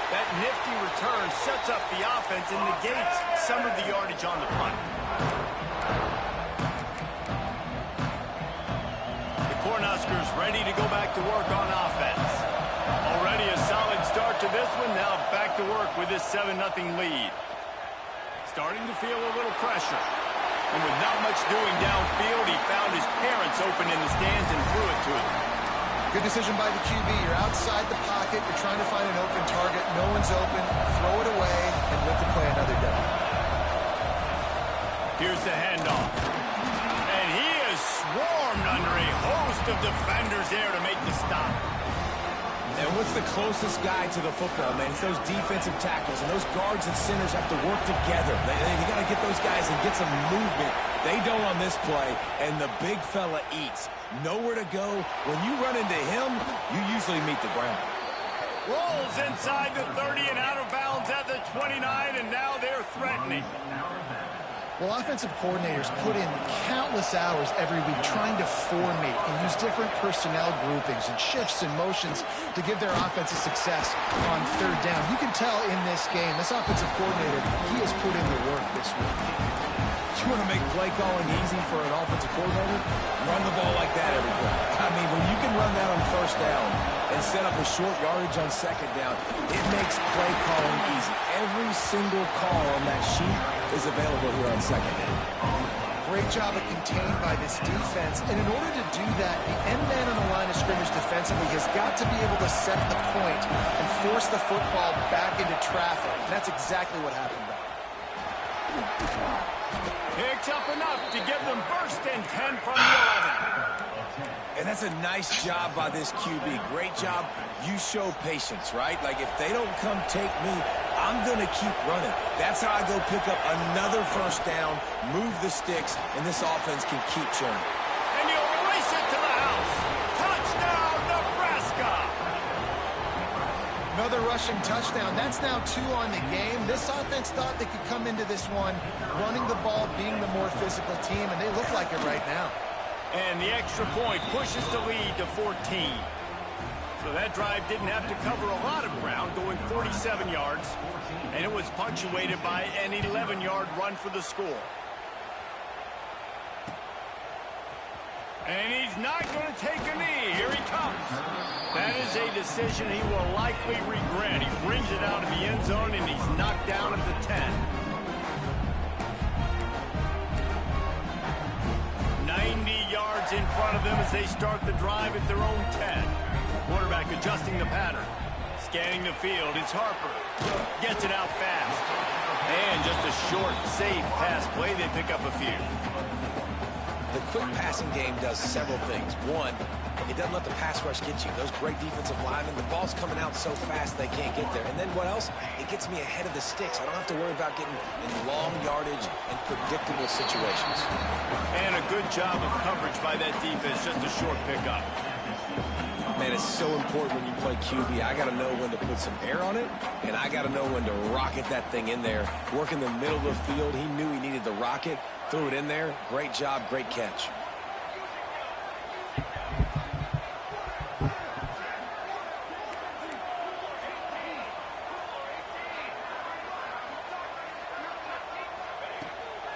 [SPEAKER 1] That nifty return sets up the offense and negates some of the yardage on the punt. The Cornhuskers ready to go back to work on offense. Already a solid start to this one. Now back to work with this 7-0 lead. Starting to feel a little pressure. And with not much doing downfield, he found his parents open in the stands and threw it to him.
[SPEAKER 4] Good decision by the QB. You're outside the pocket. You're trying to find an open target. No one's open. Throw it away and live to play another down.
[SPEAKER 1] Here's the handoff. And he is swarmed under a host of defenders there to make the stop.
[SPEAKER 6] And what's the closest guy to the football, man? It's those defensive tackles, and those guards and centers have to work together. You got to get those guys and get some movement. They don't on this play, and the big fella eats. Nowhere to go. When you run into him, you usually meet the ground.
[SPEAKER 1] Rolls inside the 30 and out of bounds at the 29, and now they're threatening.
[SPEAKER 4] Well, offensive coordinators put in countless hours every week trying to formate and use different personnel groupings and shifts and motions to give their offense a success on 3rd down. You can tell in this game, this offensive coordinator, he has put in the work this week.
[SPEAKER 6] You want to make play calling easy for an offensive coordinator? Run the ball like that every play. I mean, when you can run that on 1st down and set up a short yardage on 2nd down, it makes play calling easy. Every single call on that sheet is available here on 2nd down.
[SPEAKER 4] Great job of contained by this defense. And in order to do that, the end man on the line of scrimmage defensively has got to be able to set the point and force the football back into traffic. And that's exactly what happened there.
[SPEAKER 1] Picks up enough to give them 1st and 10 from the 11.
[SPEAKER 6] And that's a nice job by this QB. Great job. You show patience, right? Like, if they don't come take me, I'm going to keep running. That's how I go pick up another 1st down, move the sticks, and this offense can keep churning.
[SPEAKER 1] And he'll race it to the house. Touchdown, Nebraska!
[SPEAKER 4] Another rushing touchdown. That's now 2 on the game. This offense thought they could come into this one running the ball, being the more physical team, and they look like it right now.
[SPEAKER 1] And the extra point pushes the lead to 14. So that drive didn't have to cover a lot of ground, going 47 yards, and it was punctuated by an 11-yard run for the score. And he's not going to take a knee. Here he comes. That is a decision he will likely regret. He brings it out of the end zone, and he's knocked down at the 10. 90 yards in front of them as they start the drive at their own 10. Quarterback adjusting the pattern. Scanning the field, it's Harper. Gets it out fast. And just a short, safe pass play. They pick up a few.
[SPEAKER 6] The quick passing game does several things. One, it doesn't let the pass rush get you. Those great defensive linemen, the ball's coming out so fast they can't get there. And then what else? It gets me ahead of the sticks. I don't have to worry about getting in long yardage and predictable situations.
[SPEAKER 1] And a good job of coverage by that defense. Just a short pickup.
[SPEAKER 6] Man, it's so important when you play QB. I got to know when to put some air on it, and I got to know when to rocket that thing in there. Work in the middle of the field. He knew he needed the rocket. Threw it in there. Great job, great catch.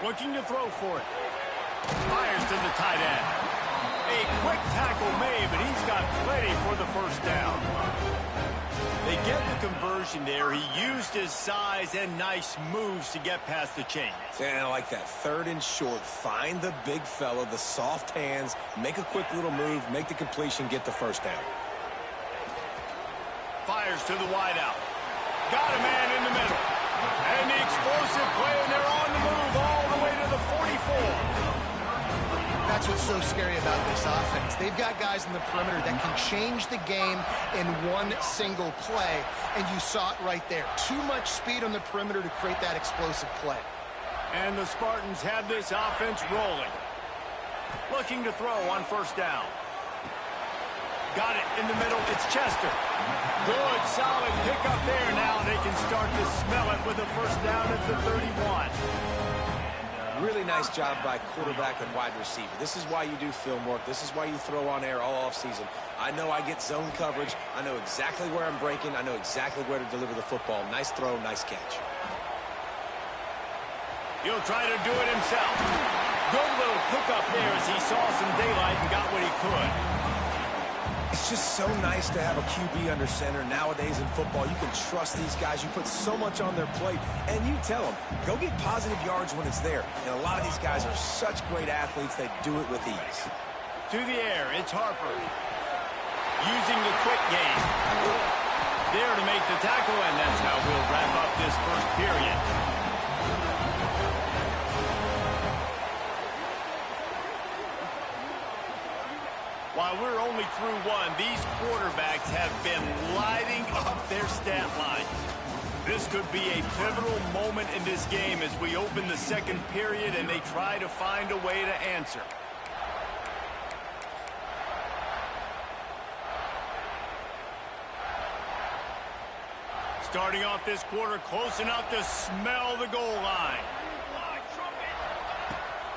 [SPEAKER 1] Looking to throw for it. Fires to the tight end. A quick tackle made, but he's got plenty for the 1st down. They get the conversion there. He used his size and nice moves to get past the chains.
[SPEAKER 6] And I like that. 3rd and short. Find the big fella, the soft hands, make a quick little move, make the completion, get the 1st down.
[SPEAKER 1] Fires to the wideout. Got a man in the middle. And the explosive play, and they're on the move all the way to the 44.
[SPEAKER 4] That's what's so scary about this offense. They've got guys in the perimeter that can change the game in one single play, and you saw it right there. Too much speed on the perimeter to create that explosive play.
[SPEAKER 1] And the Spartans have this offense rolling. Looking to throw on first down. Got it in the middle. It's Chester. Good, solid pickup there. Now they can start to smell it with a first down at the 31.
[SPEAKER 6] Really nice job by quarterback and wide receiver. This is why you do film work. This is why you throw on air all offseason. I know I get zone coverage. I know exactly where I'm breaking. I know exactly where to deliver the football. Nice throw, nice catch.
[SPEAKER 1] He'll try to do it himself. Good little pickup there as he saw some daylight and got what he could.
[SPEAKER 6] It's just so nice to have a QB under center. Nowadays in football, you can trust these guys. You put so much on their plate, and you tell them, go get positive yards when it's there. And a lot of these guys are such great athletes, they do it with ease.
[SPEAKER 1] To the air, it's Harper. Using the quick game. There to make the tackle, and that's how we'll wrap up this first period. While we're only through one, these quarterbacks have been lighting up their stat line. This could be a pivotal moment in this game as we open the second period and they try to find a way to answer. Starting off this quarter close enough to smell the goal line.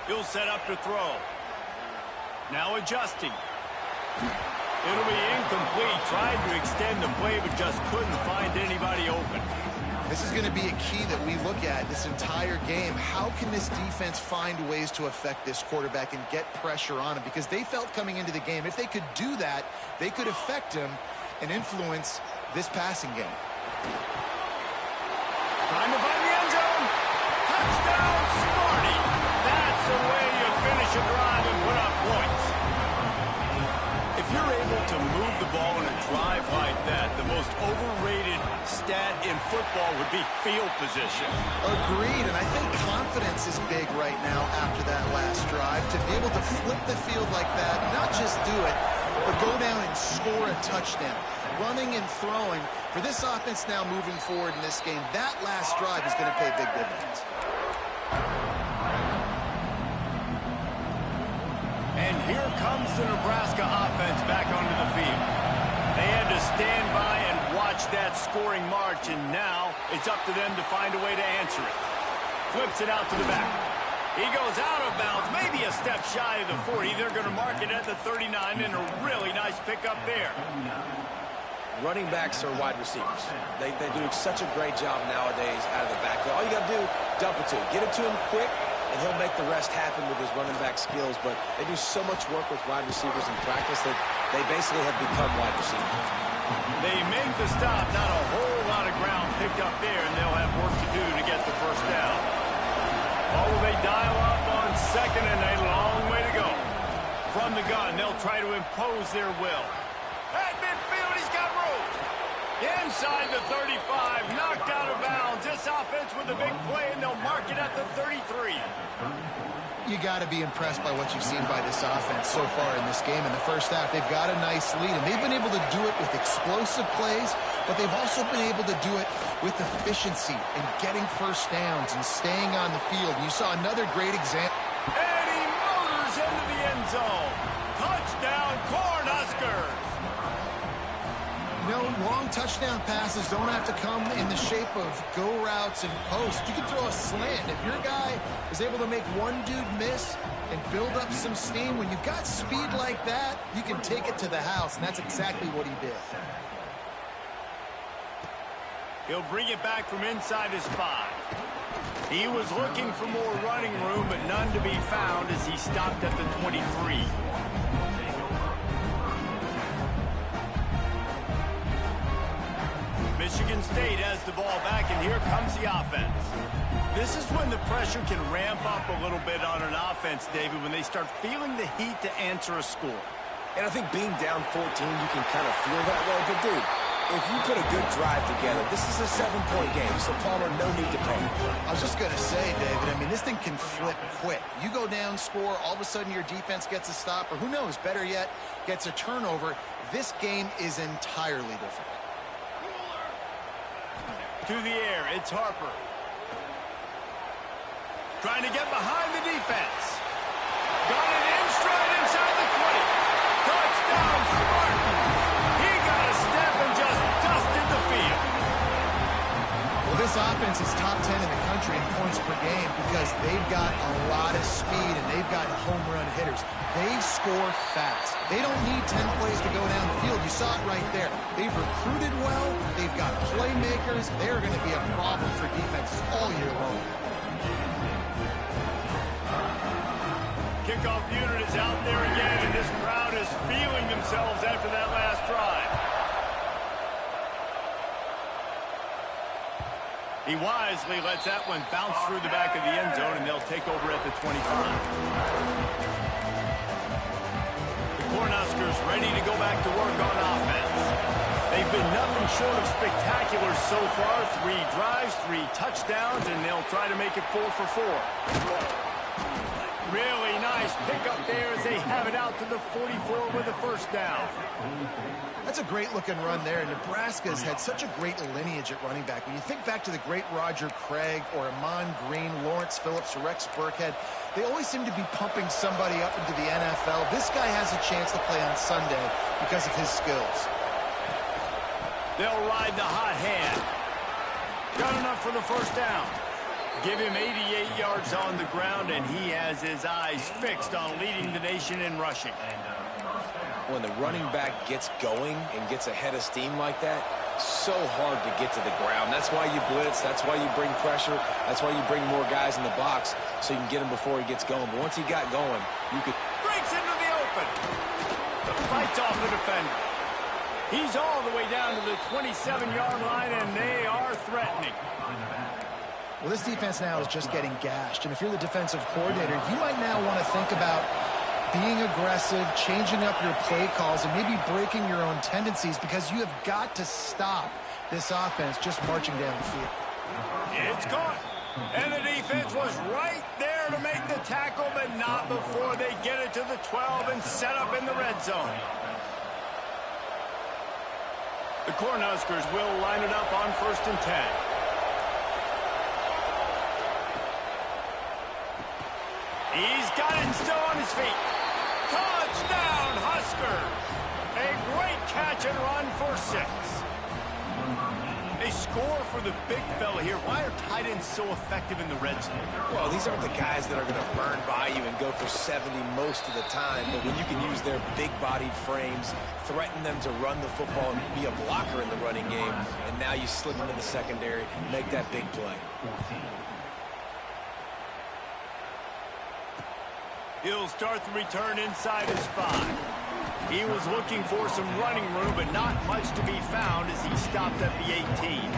[SPEAKER 1] He'll set up to throw. Now adjusting. It'll be incomplete. Tried to extend the play, but just couldn't find anybody open.
[SPEAKER 4] This is going to be a key that we look at this entire game. How can this defense find ways to affect this quarterback and get pressure on him? Because they felt coming into the game, if they could do that, they could affect him and influence this passing game.
[SPEAKER 1] Time to find the end zone. Touchdown, Sparty. That's the way you finish a drive and put up points. If you're able to move the ball in a drive like that, the most overrated stat in football would be field position.
[SPEAKER 4] Agreed, and I think confidence is big right now after that last drive. To be able to flip the field like that, not just do it, but go down and score a touchdown. Running and throwing. For this offense now moving forward in this game, that last drive is going to pay big dividends.
[SPEAKER 1] And here comes the Nebraska offense back onto the field. They had to stand by and watch that scoring march, and now it's up to them to find a way to answer it. Flips it out to the back. He goes out of bounds, maybe a step shy of the 40. They're going to mark it at the 39, and a really nice pickup there.
[SPEAKER 6] Running backs are wide receivers. They do such a great job nowadays out of the backfield. All you got to do, dump it to him. Get it to him quick, and he'll make the rest happen with his running back skills. But they do so much work with wide receivers in practice that they basically have become wide receivers.
[SPEAKER 1] They make the stop. Not a whole lot of ground picked up there, and they'll have work to do to get the first down. Oh, they dial up on second, and a long way to go. From the gun, they'll try to impose their will. At midfield, he's got room. Inside the 35, knocked out of bounds. This offense with a big play, and they'll mark it at the 33.
[SPEAKER 4] You got to be impressed by what you've seen by this offense so far in this game. In the first half, they've got a nice lead, and they've been able to do it with explosive plays, but they've also been able to do it with efficiency and getting first downs and staying on the field. You saw another great example.
[SPEAKER 1] And he motors into the end zone. Touchdown, Cornhuskers.
[SPEAKER 4] You know, long touchdown passes don't have to come in the shape of go routes and posts. You can throw a slant. If your guy is able to make one dude miss and build up some steam, when you've got speed like that, you can take it to the house, and that's exactly what he did.
[SPEAKER 1] He'll bring it back from inside his 5. He was looking for more running room, but none to be found as he stopped at the 23. Michigan State has the ball back, and here comes the offense. This is when the pressure can ramp up a little bit on an offense, David, when they start feeling the heat to answer a score.
[SPEAKER 6] And I think being down 14, you can kind of feel that way. But, dude, If you put a good drive together, this is a 7-point game, so Palmer, no need to panic.
[SPEAKER 4] I was just going to say, David, I mean, this thing can flip quick. You go down, score, all of a sudden your defense gets a stop, or who knows, better yet, gets a turnover. This game is entirely different.
[SPEAKER 1] To the air, it's Harper. Trying to get behind the defense. Got it in stride inside the 20. Touchdown, Spartan. He got a step and just dusted the field.
[SPEAKER 4] Well, this offense is top 10 in the country in points per game because they've got a lot of speed and they've got home run hitters. They score fast. They don't need 10 plays to go down the field. You saw it right there. They've recruited well. They've got playmakers. They're going to be a problem for defenses all year long.
[SPEAKER 1] Kickoff unit is out there again, and this crowd is feeling themselves after that last drive. He wisely lets that one bounce through the back of the end zone, and they'll take over at the 25. The Cornhuskers ready to go back to work on offense. They've been nothing short of spectacular so far. 3 drives, 3 touchdowns, and they'll try to make it 4 for 4. Really nice pickup there as they have it out to the 44 with a first down.
[SPEAKER 4] That's a great-looking run there. Nebraska's had such a great lineage at running back. When you think back to the great Roger Craig or Amon Green, Lawrence Phillips, or Rex Burkhead, they always seem to be pumping somebody up into the NFL. This guy has a chance to play on Sunday because of his skills.
[SPEAKER 1] They'll ride the hot hand. Got enough for the first down. Give him 88 yards on the ground, and he has his eyes fixed on leading the nation in rushing.
[SPEAKER 6] When the running back gets going and gets ahead of steam like that, so hard to get to the ground. That's why you blitz. That's why you bring pressure. That's why you bring more guys in the box so you can get him before he gets going. But once he got going, you could...
[SPEAKER 1] Breaks into the open. Fights off the defender. He's all the way down to the 27-yard line, and they are threatening.
[SPEAKER 4] Well, this defense now is just getting gashed. And if you're the defensive coordinator, you might now want to think about being aggressive, changing up your play calls, and maybe breaking your own tendencies because you have got to stop this offense just marching down the field.
[SPEAKER 1] It's caught. And the defense was right there to make the tackle, but not before they get it to the 12 and set up in the red zone. The Cornhuskers will line it up on 1st and 10. He's got it still on his feet. Touchdown, Huskers. A great catch and run for 6. They score for the big fella here. Why are tight ends so effective in the red zone?
[SPEAKER 6] Well, these aren't the guys that are going to burn by you and go for 70 most of the time. But when you can use their big-bodied frames, threaten them to run the football and be a blocker in the running game, and now you slip them in the secondary, make that big play.
[SPEAKER 1] He'll start the return inside his 5. He was looking for some running room, but not much to be found as he stopped at the 18.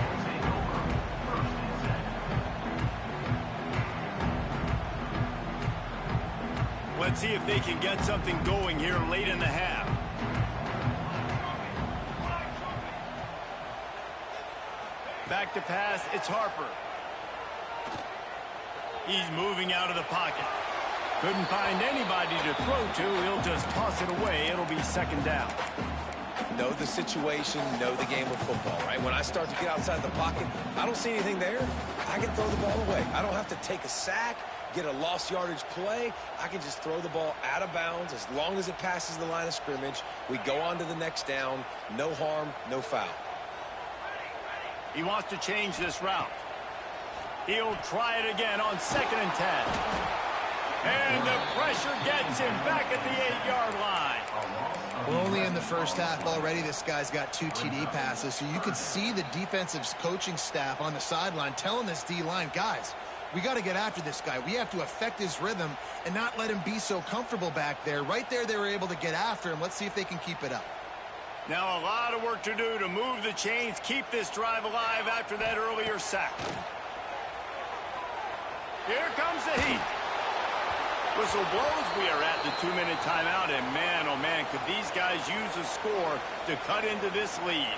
[SPEAKER 1] Let's see if they can get something going here late in the half. Back to pass, it's Harper. He's moving out of the pocket. Couldn't find anybody to throw to. He'll just toss it away. It'll be 2nd down.
[SPEAKER 6] Know the situation, know the game of football, right? When I start to get outside the pocket, I don't see anything there. I can throw the ball away. I don't have to take a sack, get a lost yardage play. I can just throw the ball out of bounds as long as it passes the line of scrimmage. We go on to the next down. No harm, no foul.
[SPEAKER 1] He wants to change this route. He'll try it again on 2nd and 10. And the pressure gets him back at the 8-yard line.
[SPEAKER 4] We're only in the first half already. This guy's got 2 TD passes. So you could see the defensive coaching staff on the sideline telling this D-line, guys, we got to get after this guy. We have to affect his rhythm and not let him be so comfortable back there. Right there, they were able to get after him. Let's see if they can keep it up.
[SPEAKER 1] Now a lot of work to do to move the chains, keep this drive alive after that earlier sack. Here comes the heat. Whistle blows. We are at the 2-minute timeout, and man, oh man, could these guys use a score to cut into this lead.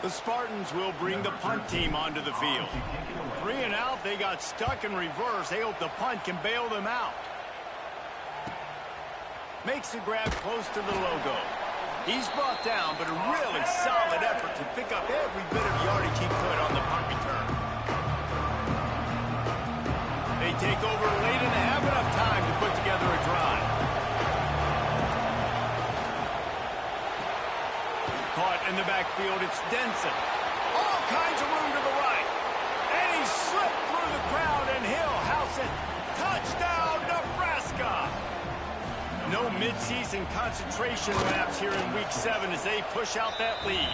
[SPEAKER 1] The Spartans will bring the punt team onto the field. 3 and out, they got stuck in reverse. They hope the punt can bail them out. Makes the grab close to the logo. He's brought down, but a really solid effort to pick up every bit of yardage he could on the punt return. They take over late and have enough time to put together a drive. Caught in the backfield, it's Denson. All kinds of room to the right. And he slipped through the crowd, and he'll house it. Touchdown, Nebraska! No midseason concentration laps here in Week 7 as they push out that lead.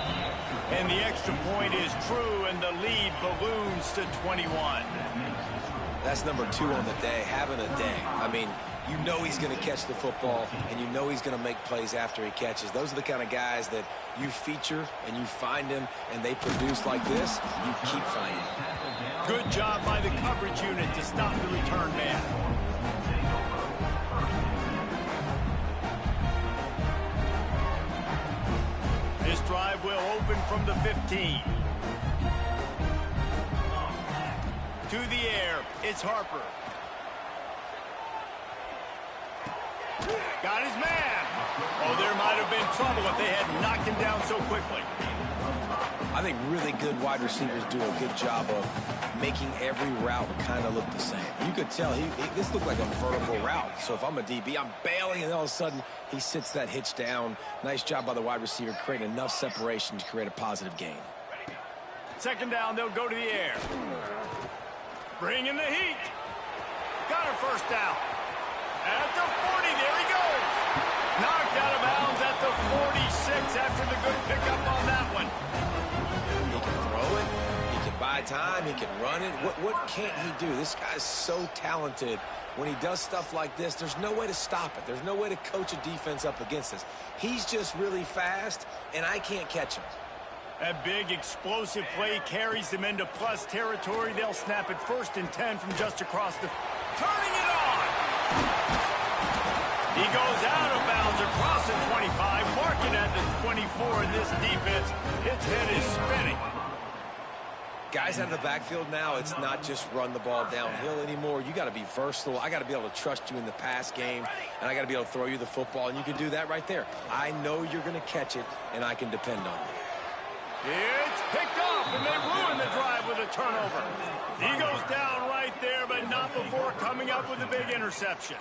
[SPEAKER 1] And the extra point is true, and the lead balloons to 21.
[SPEAKER 6] That's number 2 on the day, having a day. I mean, you know he's going to catch the football, and you know he's going to make plays after he catches. Those are the kind of guys that you feature, and you find them, and they produce like this, you keep finding them.
[SPEAKER 1] Good job by the coverage unit to stop the return man. This drive will open from the 15. To the air, it's Harper. Got his man. Oh, there might have been trouble if they had knocked him down so quickly.
[SPEAKER 6] I think really good wide receivers do a good job of making every route kind of look the same. You could tell this looked like a vertical route. So if I'm a DB, I'm bailing, and all of a sudden he sits that hitch down. Nice job by the wide receiver creating enough separation to create a positive gain.
[SPEAKER 1] Second down, they'll go to the air. Bring in the heat. Got a first down. At the 40, there he goes. Knocked out of bounds at the 46 after the good pickup on that one.
[SPEAKER 6] He can throw it. He can buy time. He can run it. What can't he do? This guy's so talented. When he does stuff like this, there's no way to stop it. There's no way to coach a defense up against this. He's just really fast, and I can't catch him.
[SPEAKER 1] That big explosive play carries them into plus territory. They'll snap it 1st and 10 from just across the... Turning it on! He goes out of bounds across the 25, marking at the 24, and this defense, its head is spinning.
[SPEAKER 6] Guys out of the backfield now, it's not just run the ball downhill anymore. You got to be versatile. I got to be able to trust you in the pass game, and I got to be able to throw you the football, and you can do that right there. I know you're going to catch it, and I can depend on you.
[SPEAKER 1] It's picked off, and they ruin the drive with a turnover. He goes down right there, but not before coming up with a big interception.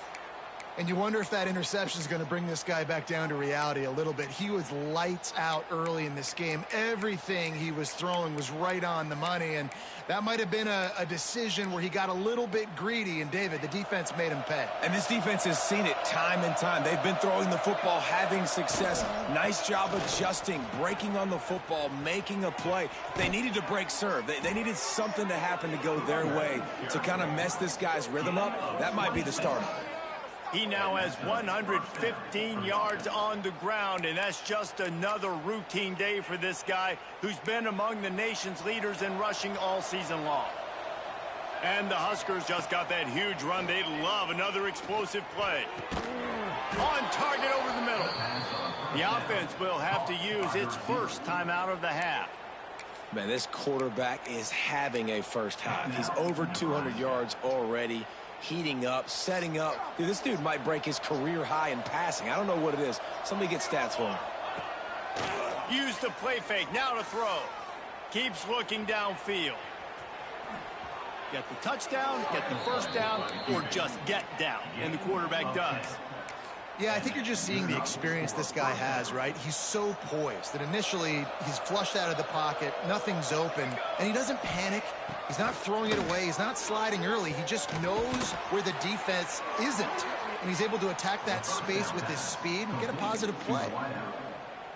[SPEAKER 4] And you wonder if that interception is going to bring this guy back down to reality a little bit. He was lights out early in this game. Everything he was throwing was right on the money, and that might have been a decision where he got a little bit greedy, and David, the defense made him pay.
[SPEAKER 6] And this defense has seen it time and time. They've been throwing the football, having success. Nice job adjusting, breaking on the football, making a play. They needed to break serve. They needed something to happen to go their way to kind of mess this guy's rhythm up. That might be the start.
[SPEAKER 1] He now has 115 yards on the ground, and that's just another routine day for this guy who's been among the nation's leaders in rushing all season long. And the Huskers just got that huge run. They love another explosive play. On target over the middle. The offense will have to use its first timeout of the half.
[SPEAKER 6] Man, this quarterback is having a first half. He's over 200 yards already. Heating up, setting up. Dude, this dude might break his career high in passing. I don't know what it is. Somebody get stats for him.
[SPEAKER 1] Use the play fake. Now to throw. Keeps looking downfield. Get the touchdown, get the first down, or just get down. And the quarterback does.
[SPEAKER 4] Yeah, I think you're just seeing the experience this guy has, right? He's so poised that initially he's flushed out of the pocket, nothing's open, and he doesn't panic. He's not throwing it away. He's not sliding early. He just knows where the defense isn't, and he's able to attack that space with his speed and get a positive play.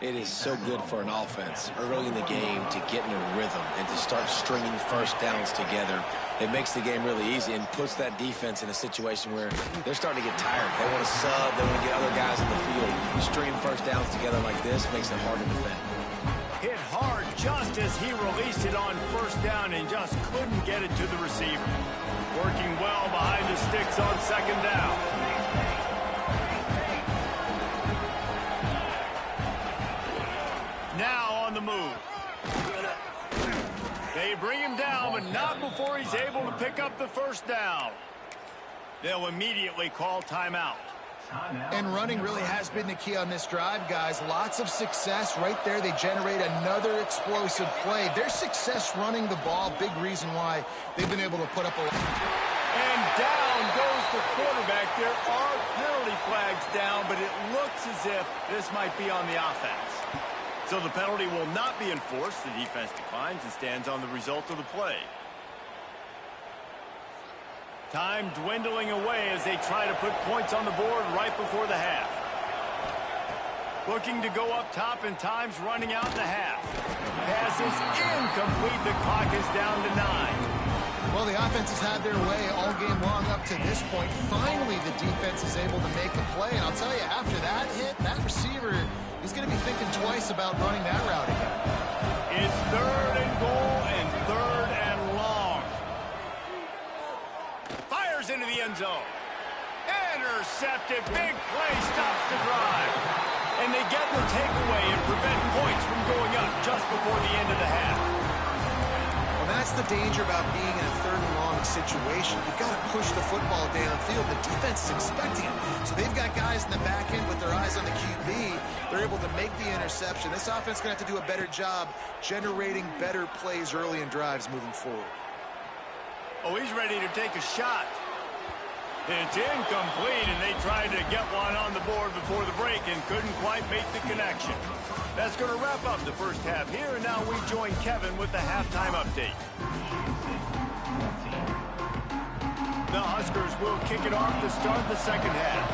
[SPEAKER 6] It is so good for an offense early in the game to get in a rhythm and to start stringing first downs together. It makes the game really easy and puts that defense in a situation where they're starting to get tired. They want to sub. They want to get other guys in the field. Stringing first downs together like this makes it hard to defend.
[SPEAKER 1] Hit hard just as he released it on first down and just couldn't get it to the receiver. Working well behind the sticks on second down. Now on the move. They bring him down, but not before he's able to pick up the first down. They'll immediately call timeout.
[SPEAKER 4] And running really has been the key on this drive, guys. Lots of success right there. They generate another explosive play. Their success running the ball, big reason why they've been able to put up a...
[SPEAKER 1] And down goes the quarterback. There are penalty flags down, but it looks as if this might be on the offense. So the penalty will not be enforced. The defense declines and stands on the result of the play. Time dwindling away as they try to put points on the board right before the half. Looking to go up top, and time's running out in the half. Pass is incomplete. The clock is down to 9.
[SPEAKER 4] Well, the offense has had their way all game long up to this point. Finally, the defense is able to make a play. And I'll tell you, after that hit, that receiver is going to be thinking twice about running that route again.
[SPEAKER 1] It's 3rd and goal and 3rd and long. Fires into the end zone. Intercepted. Big play stops the drive. And they get the takeaway and prevent points from going up just before the end of the half.
[SPEAKER 4] Well, that's the danger about being in a 3rd and long situation. You've got to push the football downfield. The defense is expecting it. So they've got guys in the back end with their eyes on the QB. They're able to make the interception. This offense is going to have to do a better job generating better plays early in drives moving forward.
[SPEAKER 1] Oh, he's ready to take a shot. It's incomplete, and they tried to get one on the board before the break and couldn't quite make the connection. That's going to wrap up the first half here, and now we join Kevin with the halftime update. The Huskers will kick it off to start the second half.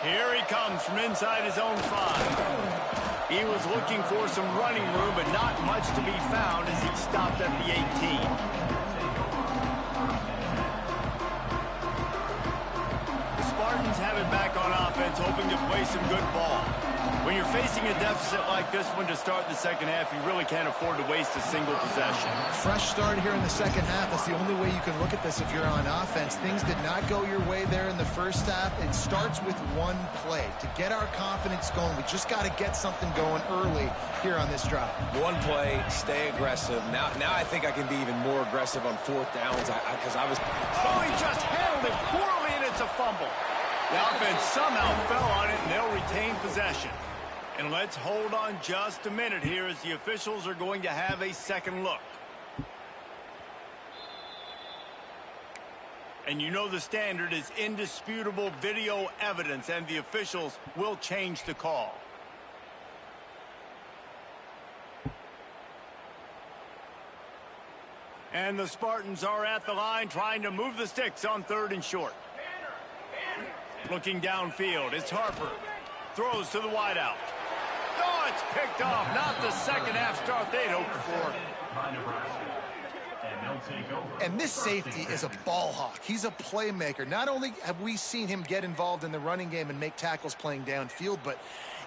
[SPEAKER 1] Here he comes from inside his own 5. He was looking for some running room, but not much to be found as he stopped at the 18. The Spartans have it back on offense, hoping to play some good ball. When you're facing a deficit like this one to start the second half, you really can't afford to waste a single possession.
[SPEAKER 4] Fresh start here in the second half. That's the only way you can look at this if you're on offense. Things did not go your way there in the first half. It starts with one play. To get our confidence going, we just got to get something going early here on this drive.
[SPEAKER 6] One play, stay aggressive. Now I think I can be even more aggressive on 4th downs because I was...
[SPEAKER 1] Oh, he just handled it poorly, and it's a fumble. The offense somehow fell on it, and they'll retain possession. And let's hold on just a minute here as the officials are going to have a second look. And you know the standard is indisputable video evidence, and the officials will change the call. And the Spartans are at the line trying to move the sticks on 3rd and short. Looking downfield, it's Harper. Throws to the wideout. Oh, it's picked off. Not the second half start they'd hoped for.
[SPEAKER 4] And this safety is a ball hawk. He's a playmaker. Not only have we seen him get involved in the running game and make tackles playing downfield, but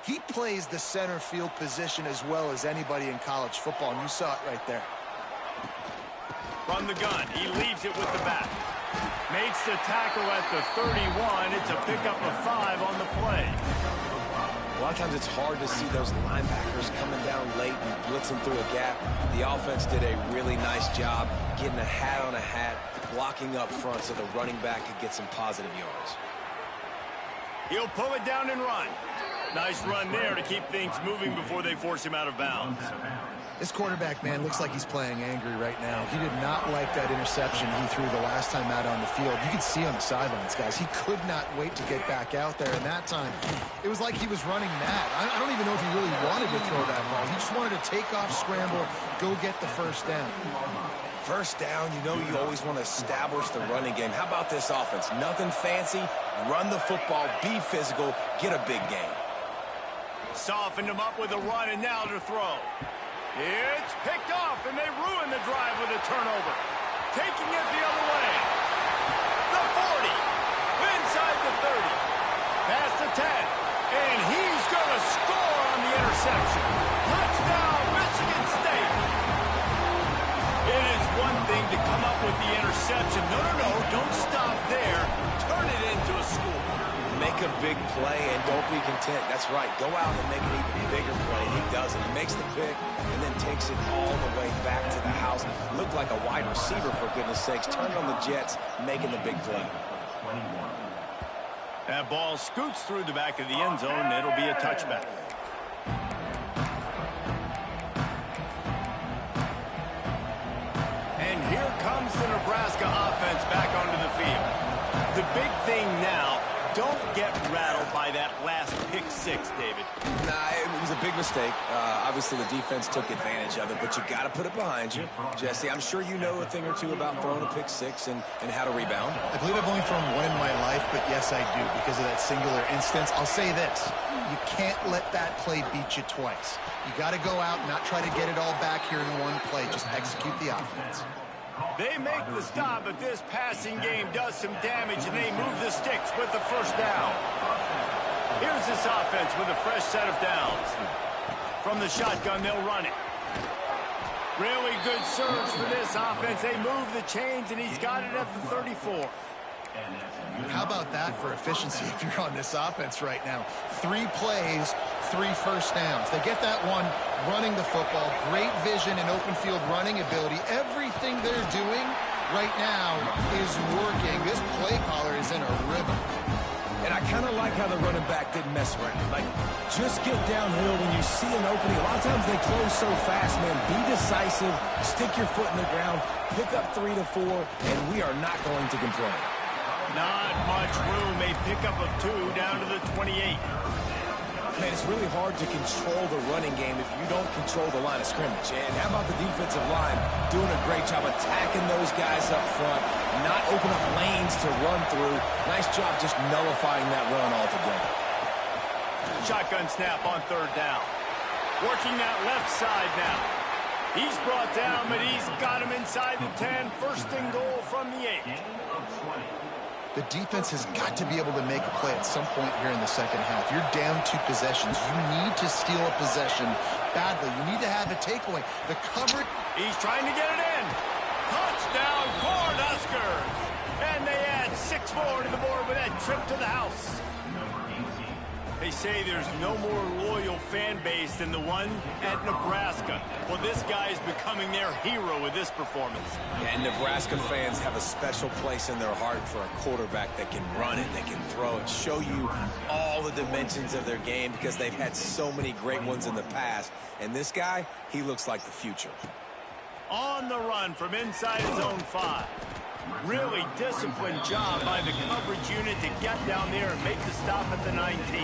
[SPEAKER 4] he plays the center field position as well as anybody in college football, and you saw it right there.
[SPEAKER 1] From the gun, he leaves it with the back. Makes the tackle at the 31. It's a pickup of 5 on the play.
[SPEAKER 6] A lot of times it's hard to see those linebackers coming down late and blitzing through a gap. The offense did a really nice job getting a hat on a hat, blocking up front so the running back could get some positive yards.
[SPEAKER 1] He'll pull it down and run. Nice run there to keep things moving before they force him out of bounds.
[SPEAKER 4] This quarterback, man, looks like he's playing angry right now. He did not like that interception he threw the last time out on the field. You can see on the sidelines, guys. He could not wait to get back out there. And that time, it was like he was running mad. I don't even know if he really wanted to throw that ball. He just wanted to take off, scramble, go get the first down.
[SPEAKER 6] First down, you know you always want to establish the running game. How about this offense? Nothing fancy. Run the football, be physical, get a big gain.
[SPEAKER 1] Softened him up with a run, and now to throw. It's picked off, and they ruin the drive with a turnover. Taking it the other way. The 40. Inside the 30. Past the 10. And he's going to score on the interception. Touchdown, Michigan State. It is one thing to come up with the interception. No, don't stop there. Turn it into a score.
[SPEAKER 6] Make a big play and don't be content. That's right. Go out and make an even bigger play. He does it. He makes the pick and then takes it all the way back to the house. Looked like a wide receiver, for goodness sakes. Turned on the Jets, making the big play.
[SPEAKER 1] That ball scoots through the back of the end zone. It'll be a touchback. And here comes the Nebraska offense back onto the field. The big thing now, don't get rattled by that last pick six, David.
[SPEAKER 6] Nah, it was a big mistake. Obviously, the defense took advantage of it, but you got to put it behind you. Jesse, I'm sure you know a thing or two about throwing a pick six and how to rebound.
[SPEAKER 4] I believe I've only thrown one in my life, but yes, I do, because of that singular instance. I'll say this. You can't let that play beat you twice. You got to go out and not try to get it all back here in one play. Just execute the offense.
[SPEAKER 1] They make the stop, but this passing game does some damage, and they move the sticks with the first down. Here's this offense with a fresh set of downs. From the shotgun, they'll run it. Really good surge for this offense. They move the chains, and he's got it at the 34.
[SPEAKER 4] How about that for efficiency if you're on this offense right now? 3 plays, 3 first downs. They get that one running the football. Great vision and open field running ability. Everything they're doing right now is working. This play caller is in a rhythm.
[SPEAKER 6] And I kind of like how the running back didn't mess around. Like, just get downhill when you see an opening. A lot of times they close so fast, man. Be decisive, stick your foot in the ground, pick up 3 to 4, and we are not going to complain.
[SPEAKER 1] Not much room. A pickup of 2 down to the 28.
[SPEAKER 6] Man, it's really hard to control the running game if you don't control the line of scrimmage. And how about the defensive line doing a great job attacking those guys up front, not open up lanes to run through. Nice job just nullifying that run altogether.
[SPEAKER 1] Shotgun snap on 3rd down. Working that left side now. He's brought down, but he's got him inside the 10. First and goal from the 8.
[SPEAKER 4] The defense has got to be able to make a play at some point here in the second half. You're down 2 possessions. You need to steal a possession badly. You need to have a takeaway. The coverage.
[SPEAKER 1] He's trying to get it in. Touchdown, Cornhuskers. And they add 6 more to the board with that trip to the house. They say there's no more loyal fan base than the one at Nebraska. Well, this guy is becoming their hero with this performance.
[SPEAKER 6] And Nebraska fans have a special place in their heart for a quarterback that can run it, that can throw it, show you all the dimensions of their game because they've had so many great ones in the past. And this guy, he looks like the future.
[SPEAKER 1] On the run from inside his own 5. Really disciplined job by the coverage unit to get down there and make the stop at the 19.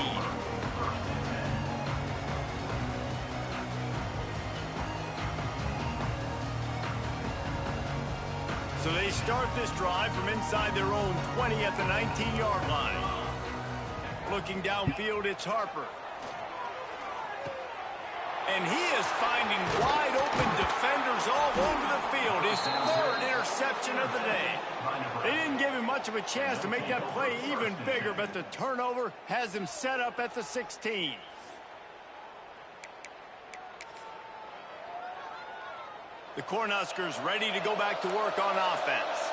[SPEAKER 1] So they start this drive from inside their own 20 at the 19-yard line. Looking downfield, it's Harper. And he is finding wide-open defenders all over the field. His 3rd interception of the day. They didn't give him much of a chance to make that play even bigger, but the turnover has him set up at the 16. The Cornhuskers ready to go back to work on offense.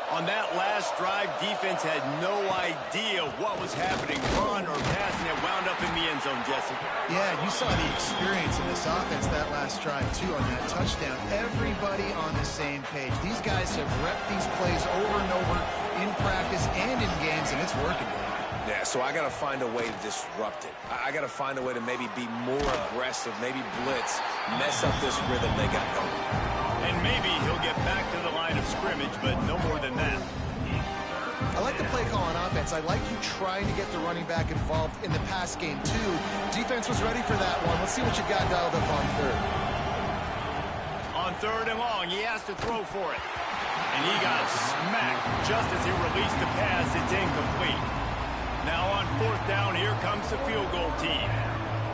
[SPEAKER 1] On that last drive, defense had no idea what was happening. Run or passing it wound up in the end zone, Jesse.
[SPEAKER 4] Yeah, you saw the experience in this offense that last drive, too, on that touchdown. Everybody on the same page. These guys have repped these plays over and over in practice and in games, and it's working.
[SPEAKER 6] Yeah, so I got to find a way to disrupt it. I got to find a way to maybe be more aggressive, maybe blitz, mess up this rhythm they got going.
[SPEAKER 1] And maybe he'll get back to the line of scrimmage, but no more than that.
[SPEAKER 4] I like the play call on offense. I like you trying to get the running back involved in the pass game, too. Defense was ready for that one. Let's see what you got dialed up on 3rd.
[SPEAKER 1] On 3rd and long, he has to throw for it. And he got smacked just as he released the pass. It's incomplete. Now on 4th down, here comes the field goal team.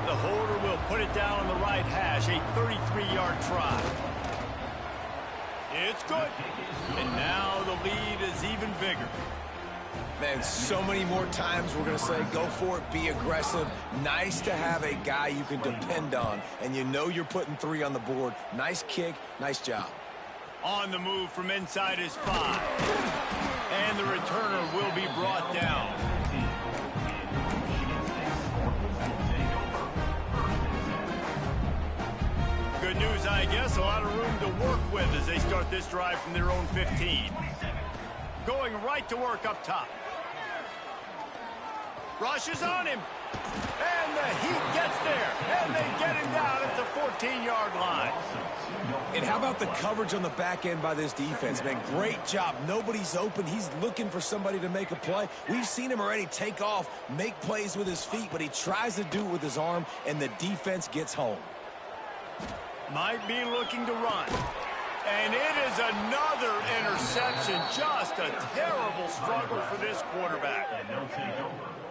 [SPEAKER 1] The holder will put it down on the right hash, a 33-yard try. It's good. And now the lead is even bigger.
[SPEAKER 6] Man, so many more times we're going to say, go for it, be aggressive. Nice to have a guy you can depend on, and you know you're putting 3 on the board. Nice kick, nice job.
[SPEAKER 1] On the move from inside his 5. And the returner will be brought down. I guess a lot of room to work with as they start this drive from their own 15. Going right to work up top. Rushes on him. And the Heat gets there. And they get him down at the 14-yard line.
[SPEAKER 6] And how about the coverage on the back end by this defense, man? Great job. Nobody's open. He's looking for somebody to make a play. We've seen him already take off, make plays with his feet, but he tries to do it with his arm, and the defense gets home.
[SPEAKER 1] Might be looking to run. And it is another interception. Just a terrible struggle for this quarterback.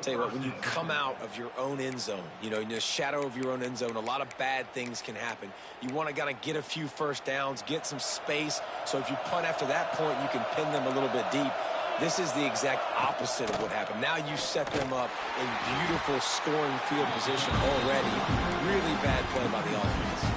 [SPEAKER 6] Tell you what, when you come out of your own end zone, you know, in the shadow of your own end zone, a lot of bad things can happen. You want to kind of get a few first downs, get some space, so if you punt after that point, you can pin them a little bit deep. This is the exact opposite of what happened. Now you set them up in beautiful scoring field position already. Really bad play by the offense.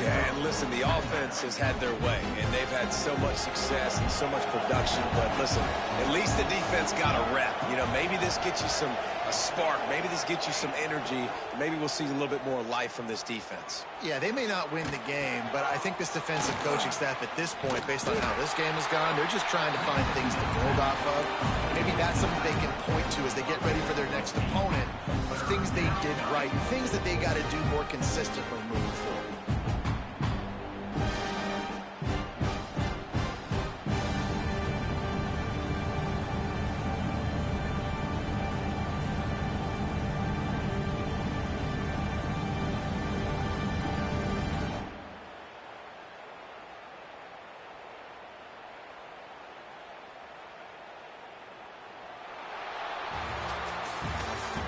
[SPEAKER 6] Yeah, and listen, the offense has had their way, and they've had so much success and so much production. But listen, at least the defense got a rep. You know, maybe this gets you a spark. Maybe this gets you some energy. Maybe we'll see a little bit more life from this defense.
[SPEAKER 4] Yeah, they may not win the game, but I think this defensive coaching staff at this point, based on how this game has gone, they're just trying to find things to build off of. Maybe that's something they can point to as they get ready for their next opponent of things they did right, things that they got to do more consistently moving forward.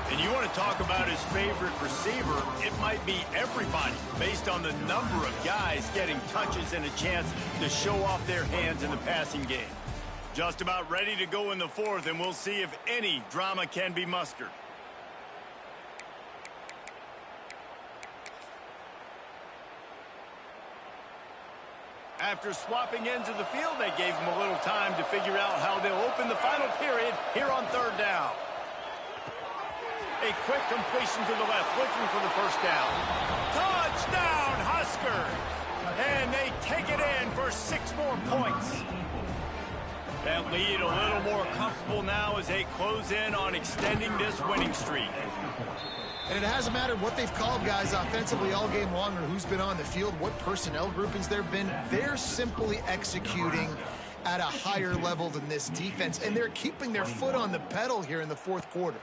[SPEAKER 1] And you want to talk about his favorite receiver, it might be everybody based on the number of guys getting touches and a chance to show off their hands in the passing game. Just about ready to go in the fourth, and we'll see if any drama can be mustered. After swapping ends of the field, they gave him a little time to figure out how they'll open the final period here on third down. A quick completion to the left, looking for the first down. Touchdown, Huskers! And they take it in for 6 more points. That lead a little more comfortable now as they close in on extending this winning streak.
[SPEAKER 4] And it hasn't mattered what they've called guys offensively all game long or who's been on the field, what personnel groupings there have been. They're simply executing at a higher level than this defense, and they're keeping their foot on the pedal here in the fourth quarter.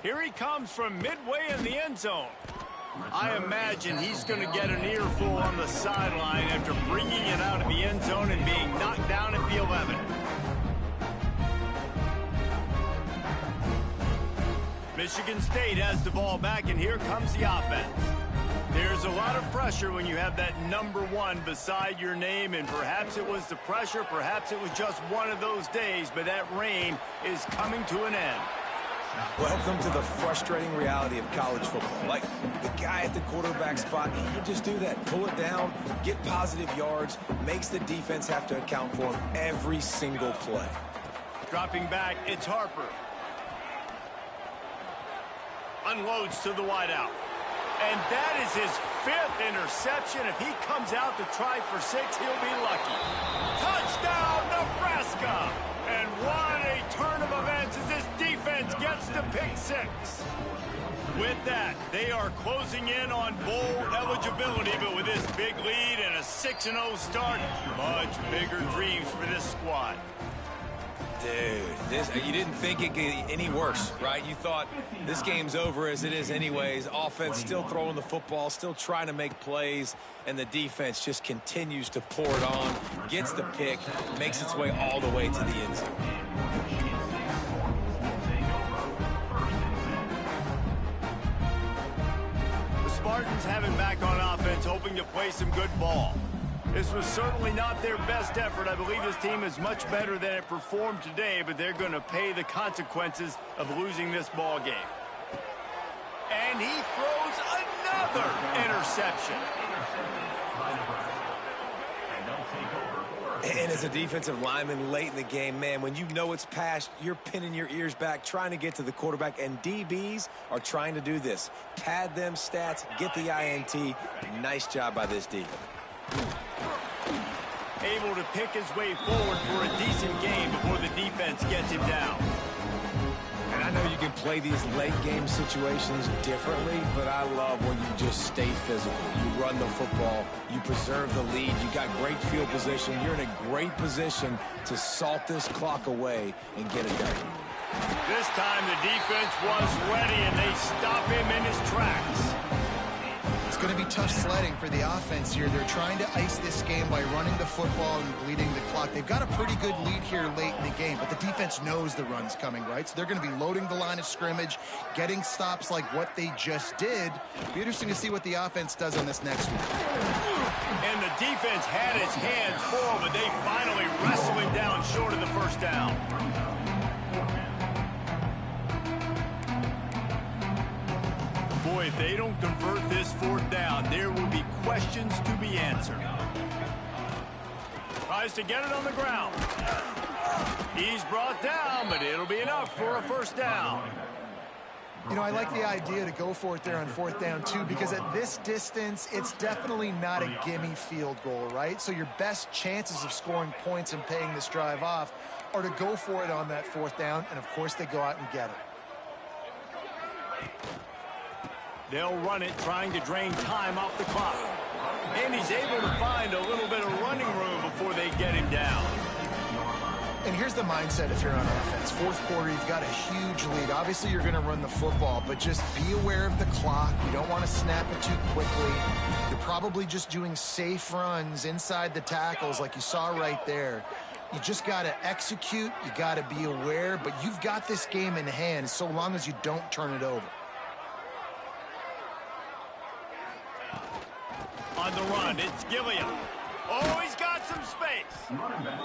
[SPEAKER 1] Here he comes from midway in the end zone. I imagine he's going to get an earful on the sideline after bringing it out of the end zone and being knocked down at the 11. Michigan State has the ball back, and here comes the offense. There's a lot of pressure when you have that number 1 beside your name, and perhaps it was the pressure, perhaps it was just one of those days, but that reign is coming to an end.
[SPEAKER 6] Welcome to the frustrating reality of college football. Like, the guy at the quarterback spot, he can just do that. Pull it down, get positive yards, makes the defense have to account for him every single play.
[SPEAKER 1] Dropping back, it's Harper. Unloads to the wideout. And that is his 5th interception. If he comes out to try for 6, he'll be lucky. Touchdown, Nebraska! And what a turn of events as this defense gets to pick 6. With that, they are closing in on bowl eligibility, but with this big lead and a 6-0 start, much bigger dreams for this squad.
[SPEAKER 6] Dude, you didn't think it could get any worse, right? You thought this game's over as it is anyways. Offense still throwing the football, still trying to make plays, and the defense just continues to pour it on, gets the pick, makes its way all the way to the end zone.
[SPEAKER 1] The Spartans have it back on offense, hoping to play some good ball. This was certainly not their best effort. I believe this team is much better than it performed today, but they're going to pay the consequences of losing this ball game. And he throws another interception.
[SPEAKER 6] And as a defensive lineman late in the game, man, when you know it's past, you're pinning your ears back, trying to get to the quarterback, and DBs are trying to do this. Pad them stats, get the INT. Nice job by this D.
[SPEAKER 1] Able to pick his way forward for a decent game before the defense gets him down.
[SPEAKER 6] And I know you can play these late-game situations differently, but I love when you just stay physical. You run the football, you preserve the lead, you got great field position, you're in a great position to salt this clock away and get it done.
[SPEAKER 1] This time the defense was ready, and they stop him in his tracks.
[SPEAKER 4] It's going to be tough sledding for the offense here. They're trying to ice this game by running the football and bleeding the clock. They've got a pretty good lead here late in the game, but the defense knows the run's coming, right? So they're going to be loading the line of scrimmage, getting stops like what they just did. Be interesting to see what the offense does on this next one.
[SPEAKER 1] And the defense had its hands full, but they finally wrestle him down short of the first down. Boy, if they don't convert this fourth down, there will be questions to be answered. Tries to get it on the ground. He's brought down, but it'll be enough for a first down.
[SPEAKER 4] You know, I like the idea to go for it there on fourth down, too, because at this distance, it's definitely not a gimme field goal, right? So your best chances of scoring points and paying this drive off are to go for it on that fourth down, and, of course, they go out and get it.
[SPEAKER 1] They'll run it, trying to drain time off the clock. And he's able to find a little bit of running room before they get him down.
[SPEAKER 4] And here's the mindset if you're on offense. Fourth quarter, you've got a huge lead. Obviously, you're going to run the football, but just be aware of the clock. You don't want to snap it too quickly. You're probably just doing safe runs inside the tackles like you saw right there. You just got to execute. You got to be aware, but you've got this game in hand so long as you don't turn it over.
[SPEAKER 1] On the run, it's Gilliam. Oh, he's got some space.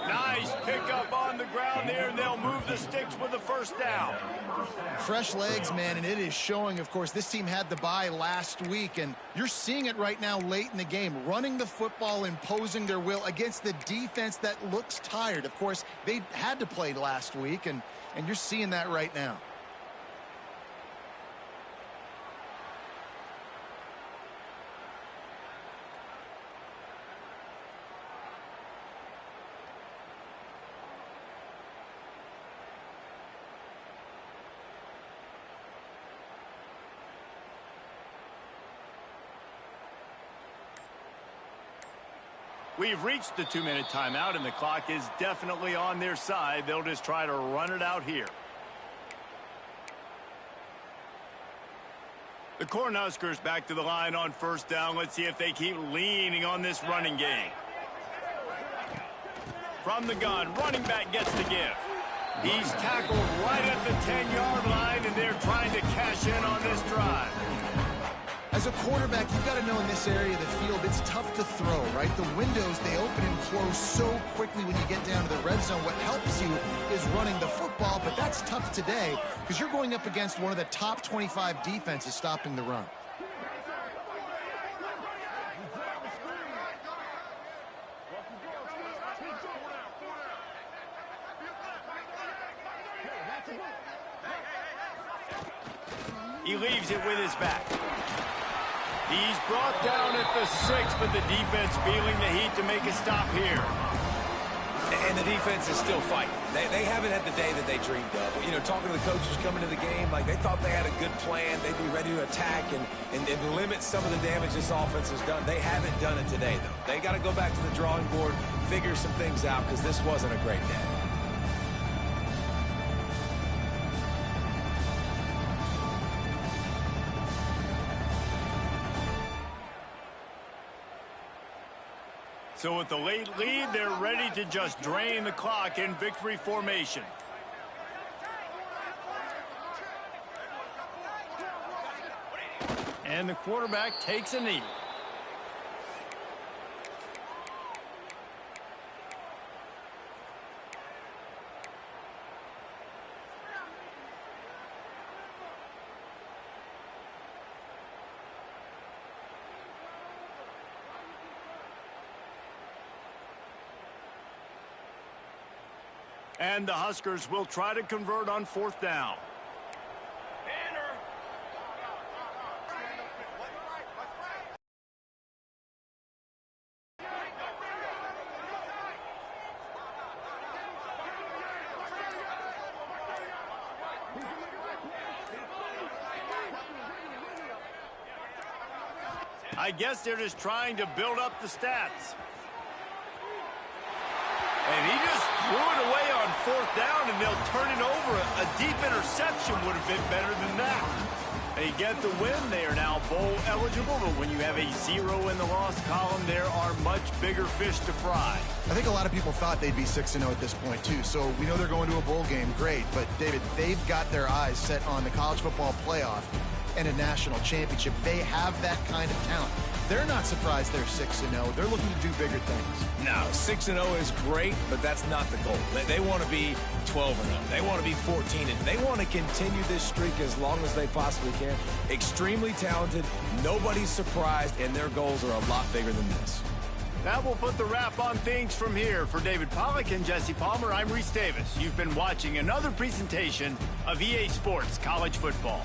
[SPEAKER 1] Nice pickup on the ground there, and they'll move the sticks with the first down.
[SPEAKER 4] Fresh legs, man, and it is showing, of course. This team had the bye last week, and you're seeing it right now late in the game, running the football, imposing their will against the defense that looks tired. Of course, they had to play last week, and you're seeing that right now.
[SPEAKER 1] We've reached the 2-minute timeout, and the clock is definitely on their side. They'll just try to run it out here. The Cornhuskers back to the line on first down. Let's see if they keep leaning on this running game. From the gun, running back gets the give. He's tackled right at the 10-yard line, and they're trying to cash in on this drive.
[SPEAKER 4] As a quarterback, you've got to know in this area of the field, it's tough to throw, right? The windows, they open and close so quickly when you get down to the red zone. What helps you is running the football, but that's tough today because you're going up against one of the top 25 defenses stopping the run.
[SPEAKER 1] He leaves it with his back. He's brought down at the 6, but the defense feeling the heat to make a stop here.
[SPEAKER 6] And the defense is still fighting. They haven't had the day that they dreamed of. You know, talking to the coaches coming to the game, like they thought they had a good plan. They'd be ready to attack and limit some of the damage this offense has done. They haven't done it today, though. They got to go back to the drawing board, figure some things out, because this wasn't a great day.
[SPEAKER 1] So with the late lead, they're ready to just drain the clock in victory formation. And the quarterback takes a knee. And the Huskers will try to convert on 4th down. I guess they're just trying to build up the stats. And he just threw it away on 4th down, and they'll turn it over. A deep interception would have been better than that. They get the win. They are now bowl eligible, but when you have a 0 in the loss column, there are much bigger fish to fry.
[SPEAKER 4] I think a lot of people thought they'd be 6-0 at this point, too. So we know they're going to a bowl game. Great. But, David, they've got their eyes set on the college football playoff and a national championship. They have that kind of talent. They're not surprised they're 6-0. They're looking to do bigger things.
[SPEAKER 6] No, 6-0 is great, but that's not the goal. They want to be 12-0. They want to be 14-0. They want to continue this streak as long as they possibly can. Extremely talented. Nobody's surprised, and their goals are a lot bigger than this.
[SPEAKER 1] That will put the wrap on things from here. For David Pollack and Jesse Palmer, I'm Reese Davis. You've been watching another presentation of EA Sports College Football.